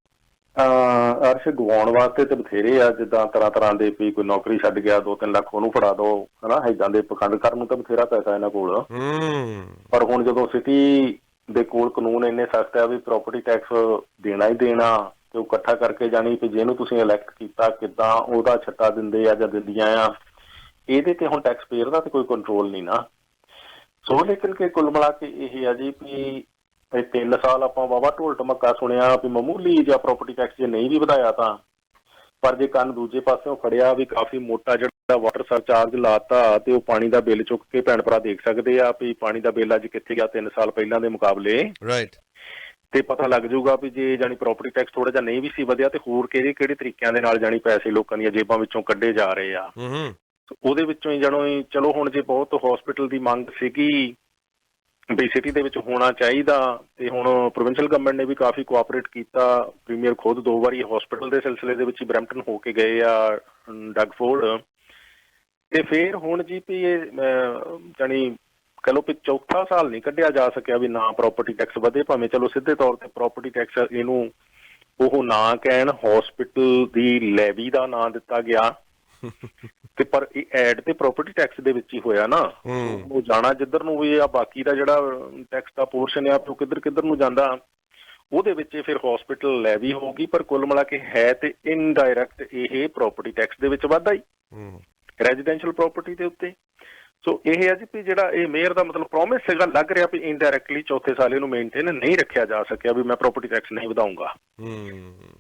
ਅਰਸ਼ ਗਵਾਉਣ ਵਾਸਤੇ ਤੇ ਬਥੇਰੇ ਆ, ਜਿੱਦਾਂ ਤਰ੍ਹਾਂ ਦੇ ਵੀ ਕੋਈ ਨੌਕਰੀ ਛੱਡ ਗਿਆ 2-3 ਲੱਖ ਉਹਨੂੰ ਫੜਾ ਦੋ, ਹਨਾ, ਏਦਾਂ ਦੇ ਪਖੰਡ ਕਰਨ ਨੂੰ ਤਾਂ ਬਥੇਰਾ ਪੈਸਾ ਇਹਨਾਂ ਕੋਲ। ਪਰ ਹੁਣ ਜਦੋਂ ਸਿਟੀ ਦੇ ਕੋਲ ਕਾਨੂੰਨ ਇੰਨੇ ਸਖਤ ਆ ਵੀ ਪ੍ਰੋਪਰਟੀ ਟੈਕਸ ਦੇਣਾ ਹੀ ਦੇਣਾ, ਤੇ ਉਹ ਇਕੱਠਾ ਕਰਕੇ ਜਾਣੀ ਵੀ ਜਿਹਨੂੰ ਤੁਸੀਂ ਇਲੈਕਟ ਕੀਤਾ ਕਿੱਦਾਂ ਉਹਦਾ ਛੱਟਾ ਦਿੰਦੇ ਆ ਜਾਂ ਦਿੰਦੀਆਂ ਆ, ਇਹਦੇ ਤੇ ਹੁਣ ਟੈਕਸ ਪੇਅਰ ਦਾ ਤੇ ਕੋਈ ਕੰਟਰੋਲ ਨਹੀਂ ਨਾ। ਸੋ ਲੇਕਿਨ ਕਿ ਕੁੱਲ ਮਿਲਾ ਕੇ ਇਹ ਆ ਜੀ ਵੀ 3 ਸਾਲ ਆਪਾਂ ਵਾਹਵਾ ਢੋਲ ਢਮੱਕਾ ਸੁਣਿਆ ਵੀ ਮਾਮੂਲੀ ਜਾਂ ਪ੍ਰੋਪਰਟੀ ਟੈਕਸ ਜੇ ਨਹੀਂ ਵੀ ਵਧਾਇਆ ਤਾਂ, ਪਰ ਜੇ ਕੰਨ ਦੂਜੇ ਪਾਸਿਓਂ ਫੜਿਆ ਵੀ ਕਾਫੀ ਮੋਟਾ ਜਿਹੜਾ ਵਾਟਰ ਸਰਚਾਰਜ ਲਾਤਾ, ਤੇ ਉਹ ਪਾਣੀ ਦਾ ਬਿੱਲ ਚੁੱਕ ਕੇ ਭੈਣ ਭਰਾ ਦੇਖ ਸਕਦੇ ਆ ਵੀ ਪਾਣੀ ਦਾ ਬਿੱਲ ਅੱਜ ਕਿੱਥੇ ਗਿਆ 3 ਸਾਲ ਪਹਿਲਾਂ ਦੇ ਮੁਕਾਬਲੇ। ਰਾਈਟ। ਤੇ ਪਤਾ ਲੱਗ ਜਾਊਗਾ ਵੀ ਜੇ ਜਾਨੀ ਪ੍ਰੋਪਰਟੀ ਟੈਕਸ ਥੋੜਾ ਜਿਹਾ ਨਹੀਂ ਵੀ ਸੀ ਵਧਿਆ ਤੇ ਹੋਰ ਕਿਹੜੇ ਤਰੀਕਿਆਂ ਦੇ ਨਾਲ ਜਾਨੀ ਪੈਸੇ ਲੋਕਾਂ ਦੀਆਂ ਜੇਬਾਂ ਵਿੱਚੋਂ ਕੱਢੇ ਜਾ ਰਹੇ ਆ। ਉਹਦੇ ਵਿੱਚੋਂ ਹੀ ਚਲੋ ਹੁਣ ਜੇ ਬਹੁਤ ਹਸਪੀਟਲ ਦੀ ਮੰਗ ਸੀਗੀ ਵੀ ਸਿਟੀ ਦੇ ਵਿੱਚ ਹੋਣਾ ਚਾਹੀਦਾ, ਤੇ ਹੁਣ ਪ੍ਰੋਵਿੰਸ਼ੀਅਲ ਗਵਰਨਮੈਂਟ ਨੇ ਵੀ ਕਾਫੀ ਕੋਆਪਰੇਟ ਕੀਤਾ। ਪ੍ਰੀਮੀਅਰ ਖੁਦ 2 ਵਾਰੀ ਹਸਪੀਟਲ ਦੇ ਸਿਲਸਿਲੇ ਦੇ ਵਿੱਚ ਹੀ ਬਰੈਂਪਟਨ ਹੋ ਕੇ ਗਏ ਆ, ਡਗਫੋਰਡ। ਤੇ ਫਿਰ ਹੁਣ ਜੀ ਵੀ ਇਹ ਜਾਨੀ ਕਹ ਲਓ ਵੀ ਚੌਥਾ ਸਾਲ ਨਹੀਂ ਕੱਢਿਆ ਜਾ ਸਕਿਆ ਵੀ ਨਾ ਪ੍ਰੋਪਰਟੀ ਟੈਕਸ ਵਧੇ, ਭਾਵੇਂ ਚਲੋ ਸਿੱਧੇ ਤੌਰ ਤੇ ਪ੍ਰੋਪਰਟੀ ਟੈਕਸ ਇਹਨੂੰ ਉਹ ਨਾ ਕਹਿਣ, ਹਸਪੀਟਲ ਦੀ ਲੈਵੀ ਦਾ ਨਾਂ ਦਿੱਤਾ ਗਿਆ, ਤੇ ਪਰ ਇਹ ਐਡ ਤੇ ਪ੍ਰੋਪਰਟੀ ਟੈਕਸ ਦੇ ਵਿੱਚ ਹੀ ਹੋਇਆ ਨਾ। ਉਹ ਜਾਣਾ ਜਿੱਧਰ ਨੂੰ ਵੀ ਆ, ਬਾਕੀ ਦਾ ਜਿਹੜਾ ਟੈਕਸ ਦਾ ਪੋਰਸ਼ਨ ਆ ਉਹ ਕਿੱਧਰ ਨੂੰ ਜਾਂਦਾ, ਉਹਦੇ ਵਿੱਚ ਫਿਰ ਹਸਪੀਟਲ ਲੈਵੀ ਹੋਊਗੀ। ਪਰ ਕੁੱਲ ਮਿਲਾ ਕੇ ਹੈ ਤੇ ਇਨਡਾਇਰੈਕਟ ਇਹ ਪ੍ਰੋਪਰਟੀ ਟੈਕਸ ਦੇ ਵਿੱਚ ਵਾਧਾ ਹੀ ਰੈਜ਼ੀਡੈਂਸ਼ੀਅਲ ਪ੍ਰੋਪਰਟੀ ਦੇ ਉੱਤੇ। ਸੋ ਇਹ ਹੈ ਜੀ ਵੀ ਜਿਹੜਾ ਇਹ ਮੇਅਰ ਦਾ ਮਤਲਬ ਪ੍ਰੋਮਿਸ ਸੀਗਾ, ਲੱਗ ਰਿਹਾ ਵੀ ਇਨਡਾਇਰੈਕਟਲੀ ਚੌਥੇ ਸਾਲ ਇਹਨੂੰ ਮੇਨਟੇਨ ਨਹੀਂ ਰੱਖਿਆ ਜਾ ਸਕਿਆ ਵੀ ਮੈਂ ਪ੍ਰੋਪਰਟੀ ਟੈਕਸ ਨਹੀਂ ਵਧਾਊਂਗਾ।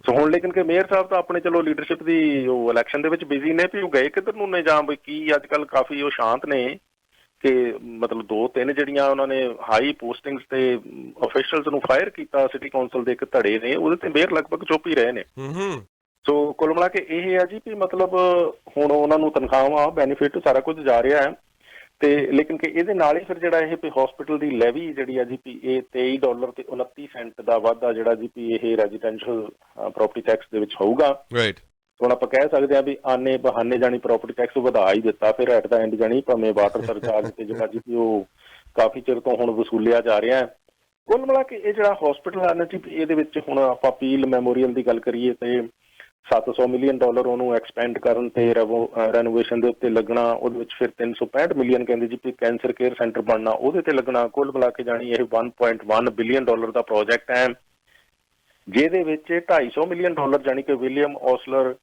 ਸੋ ਹੁਣ ਲੇਕਿਨ ਕਿ ਮੇਅਰ ਸਾਹਿਬ ਤਾਂ ਆਪਣੇ ਚਲੋ ਲੀਡਰਸ਼ਿਪ ਦੀ ਉਹ ਇਲੈਕਸ਼ਨ ਦੇ ਵਿੱਚ ਬਿਜ਼ੀ ਨੇ, ਵੀ ਉਹ ਗਏ ਕਿੱਧਰ ਨੂੰ ਨੇ ਜਾਂ ਵੀ ਕੀ ਅੱਜ ਕੱਲ੍ਹ ਕਾਫੀ ਉਹ ਸ਼ਾਂਤ ਨੇ ਕਿ ਮਤਲਬ 2-3 ਜਿਹੜੀਆਂ ਉਹਨਾਂ ਨੇ ਹਾਈ ਪੋਸਟਿੰਗਸ ਤੇ ਅਫੀਸ਼ੀਅਲਸ ਨੂੰ ਫਾਇਰ ਕੀਤਾ ਸਿਟੀ ਕੌਂਸਲ ਦੇ ਇੱਕ ਧੜੇ ਨੇ, ਉਹਦੇ ਤੇ ਮੇਅਰ ਲਗਭਗ ਚੁੱਪ ਹੀ ਰਹੇ ਨੇ। ਸੋ ਕੁੱਲ ਮਿਲਾ ਕੇ ਇਹ ਹੈ ਜੀ ਵੀ ਮਤਲਬ ਹੁਣ ਉਹਨਾਂ ਨੂੰ ਤਨਖਾਹਾਂ ਬੈਨੀਫਿਟ ਸਾਰਾ ਕੁਝ ਜਾ ਰਿਹਾ ਹੈ, ਤੇ ਲੇਕਿਨ ਕਿ ਇਹਦੇ ਨਾਲ ਹੀ ਫਿਰ ਜਿਹੜਾ ਇਹ ਵੀ ਹਸਪੀਟਲ ਦੀ ਲੈਵੀ ਜਿਹੜੀ ਆ ਜੀ ਪੀ ਇਹ $23.29 ਦਾ ਵਾਧਾ ਜਿਹੜਾ ਜੀ ਪੀ ਇਹ ਰੈਜ਼ੀਡੈਂਸ਼ੀਅਲ ਪ੍ਰੋਪਰਟੀ ਟੈਕਸ ਦੇ ਵਿੱਚ ਹੋਊਗਾ। ਰਾਈਟ। ਹੁਣ ਆਪਾਂ ਕਹਿ ਸਕਦੇ ਹਾਂ ਵੀ ਆਨੇ ਬਹਾਨੇ ਜਾਣੀ ਪ੍ਰੋਪਰਟੀ ਟੈਕਸ ਵਧਾ ਹੀ ਦਿੱਤਾ, ਫਿਰ ਐਟ ਦਾ ਐਂਡ ਜਾਣੀ ਭਾਵੇਂ ਵਾਟਰ ਸਰਚਾਰਜ ਤੇ ਜਿਹੜਾ ਜੀ ਪੀ ਉਹ ਕਾਫੀ ਚਿਰ ਤੋਂ ਹੁਣ ਵਸੂਲਿਆ ਜਾ ਰਿਹਾ ਹੈ। ਕੁੱਲ ਮਿਲਾ ਕੇ ਇਹ ਜਿਹੜਾ ਹਸਪੀਟਲ ਹੈ ਨਾ ਜੀ ਇਹਦੇ ਵਿੱਚ ਹੁਣ ਆਪਾਂ ਪੀਲ ਮੈਮੋਰੀਅਲ ਦੀ ਗੱਲ ਕਰੀਏ ਤੇ $700 ਮਿਲੀਅਨ ਉਹਨੂੰ ਐਕਸਪੈਂਡ ਕਰਨ ਤੇ ਰੈਨੋਵੇਸ਼ਨ ਦੇ ਉੱਤੇ ਲੱਗਣਾ, ਉਹਦੇ ਵਿੱਚ ਫਿਰ 365 ਮਿਲੀਅਨ ਕਹਿੰਦੇ ਜੀ ਕੈਂਸਰ ਕੇਅਰ ਸੈਂਟਰ ਬਣਨਾ ਉਹਦੇ ਤੇ ਲੱਗਣਾ। ਕੁੱਲ ਮਿਲਾ ਕੇ ਜਾਣੀ ਇਹ $1.1 ਬਿਲੀਅਨ ਦਾ ਪ੍ਰੋਜੈਕਟ ਹੈ, ਜਿਹਦੇ ਵਿੱਚ $250 ਮਿਲੀਅਨ ਜਾਣੀ ਕਿ ਵਿਲੀਅਮ ਓਸਲਰ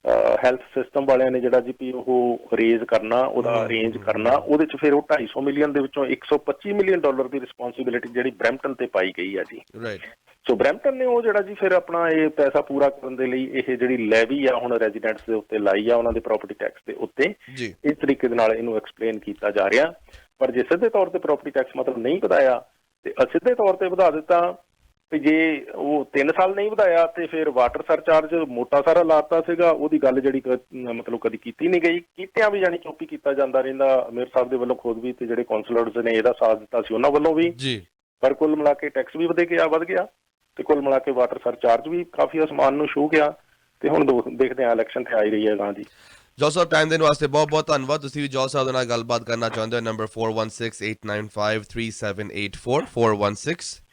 ਹੈਲਥ ਸਿਸਟਮ ਵਾਲਿਆਂ ਨੇ ਜਿਹੜਾ ਜੀ ਵੀ ਉਹ ਰੇਜ਼ ਕਰਨਾ, ਉਹਦਾ ਅਰੇਂਜ ਕਰਨਾ, ਉਹਦੇ 'ਚ ਫਿਰ ਉਹ 250 ਮਿਲੀਅਨ ਦੇ ਵਿੱਚੋਂ 125 ਮਿਲੀਅਨ ਡਾਲਰ ਦੀ ਰਿਸਪੌਂਸਿਬਿਲਿਟੀ ਜਿਹੜੀ ਬਰੈਂਪਟਨ ਤੇ ਪਾਈ ਗਈ ਆ ਜੀ। ਰਾਈਟ। ਸੋ ਬਰੈਂਪਟਨ ਨੇ ਉਹ ਜਿਹੜਾ ਜੀ ਫਿਰ ਆਪਣਾ ਇਹ ਪੈਸਾ ਪੂਰਾ ਕਰਨ ਦੇ ਲਈ ਇਹ ਜਿਹੜੀ ਲੈਵੀ ਆ ਹੁਣ ਰੈਜ਼ੀਡੈਂਟਸ ਦੇ ਉੱਤੇ ਲਾਈ ਆ, ਉਹਨਾਂ ਦੇ ਪ੍ਰਾਪਰਟੀ ਟੈਕਸ ਦੇ ਉੱਤੇ, ਜੀ ਇਸ ਤਰੀਕੇ ਦੇ ਨਾਲ ਇਹਨੂੰ ਐਕਸਪਲੇਨ ਕੀਤਾ ਜਾ ਰਿਹਾ। ਪਰ ਜੇ ਸਿੱਧੇ ਤੌਰ ਤੇ ਪ੍ਰਾਪਰਟੀ ਟੈਕਸ ਮਤਲਬ ਨਹੀਂ ਵਧਾਇਆ ਤੇ ਅਸਿੱਧੇ ਤੌਰ ਤੇ ਵਧਾ ਦਿੱਤਾ, ਤੇ ਜੇ ਉਹ 3 ਸਾਲ ਨਹੀਂ ਵਧਾਇਆ ਤੇ ਫਿਰ ਵਾਟਰ ਸਰਚਾਰਜ ਮੋਟਾ ਸਾਰਾ ਲਾਤਾ ਸੀਗਾ, ਉਹਦੀ ਗੱਲ ਜਿਹੜੀ ਮਤਲਬ ਕਦੀ ਕੀਤੀ ਨਹੀਂ ਗਈ। ਕੀਤਿਆਂ ਵੀ ਜਾਣੀ ਚੁੱਪ ਹੀ ਕੀਤਾ ਜਾਂਦਾ ਰਹਿੰਦਾ, ਮੇਅਰ ਸਾਹਿਬ ਦੇ ਵੱਲੋਂ ਖੁਦ ਵੀ ਤੇ ਜਿਹੜੇ ਕੌਂਸਲਰਸ ਨੇ ਇਹਦਾ ਸਾਥ ਦਿੱਤਾ ਸੀ ਉਹਨਾਂ ਵੱਲੋਂ ਵੀ ਜੀ। ਪਰ ਕੁੱਲ ਮਿਲਾ ਕੇ ਟੈਕਸ ਵੀ ਵਧ ਗਿਆ ਤੇ ਕੁੱਲ ਮਿਲਾ ਕੇ ਵਾਟਰ ਸਰਚਾਰਜ ਵੀ ਕਾਫੀ ਅਸਮਾਨ ਨੂੰ ਛੂਹ ਗਿਆ। ਤੇ ਹੁਣ ਦੇਖਦੇ ਹਾਂ, ਇਲੈਕਸ਼ਨ ਤੇ ਆ ਹੀ ਰਹੀ ਹੈ ਗਾਂ ਜੀ। ਜੋਲ ਸਾਹਿਬ ਟਾਈਮ ਦੇਣ ਵਾਸਤੇ ਬਹੁਤ ਬਹੁਤ ਧੰਨਵਾਦ। ਤੁਸੀਂ ਵੀ ਜੋਲ ਸਾਹਿਬ ਦੇ ਨਾਲ ਗੱਲਬਾਤ ਕਰਨਾ ਚਾਹੁੰਦੇ ਹੋ, ਨੰਬਰ 4168953784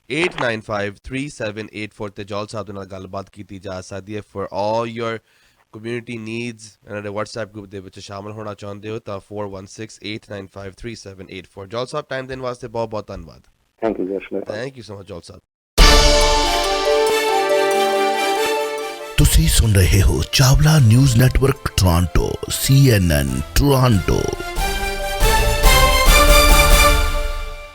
4168953784 ਤੇ ਜੋਲ ਸਾਹਿਬ ਦੇ ਨਾਲ ਗੱਲਬਾਤ ਕੀਤੀ ਜਾ ਸਕਦੀ ਹੈ। For all your community needs ਇਹਨਾਂ ਦੇ WhatsApp ਗਰੁੱਪ ਦੇ ਵਿੱਚ ਸ਼ਾਮਲ ਹੋਣਾ ਚਾਹੁੰਦੇ ਹੋ ਤਾਂ 4168953784। ਜੋਲ ਸਾਹਿਬ ਟਾਈਮ ਦੇਣ ਵਾਸਤੇ ਬਹੁਤ ਬਹੁਤ ਧੰਨਵਾਦ। ਥੈਂਕ ਯੂ ਜਸ਼ਨ। ਥੈਂਕ ਯੂ ਸੋ ਮਚ ਜੋਲ ਸਾਹਿਬ। ਤੁਸੀਂ ਸੁਣ ਰਹੇ ਹੋ Chawla news network Toronto CNN Toronto.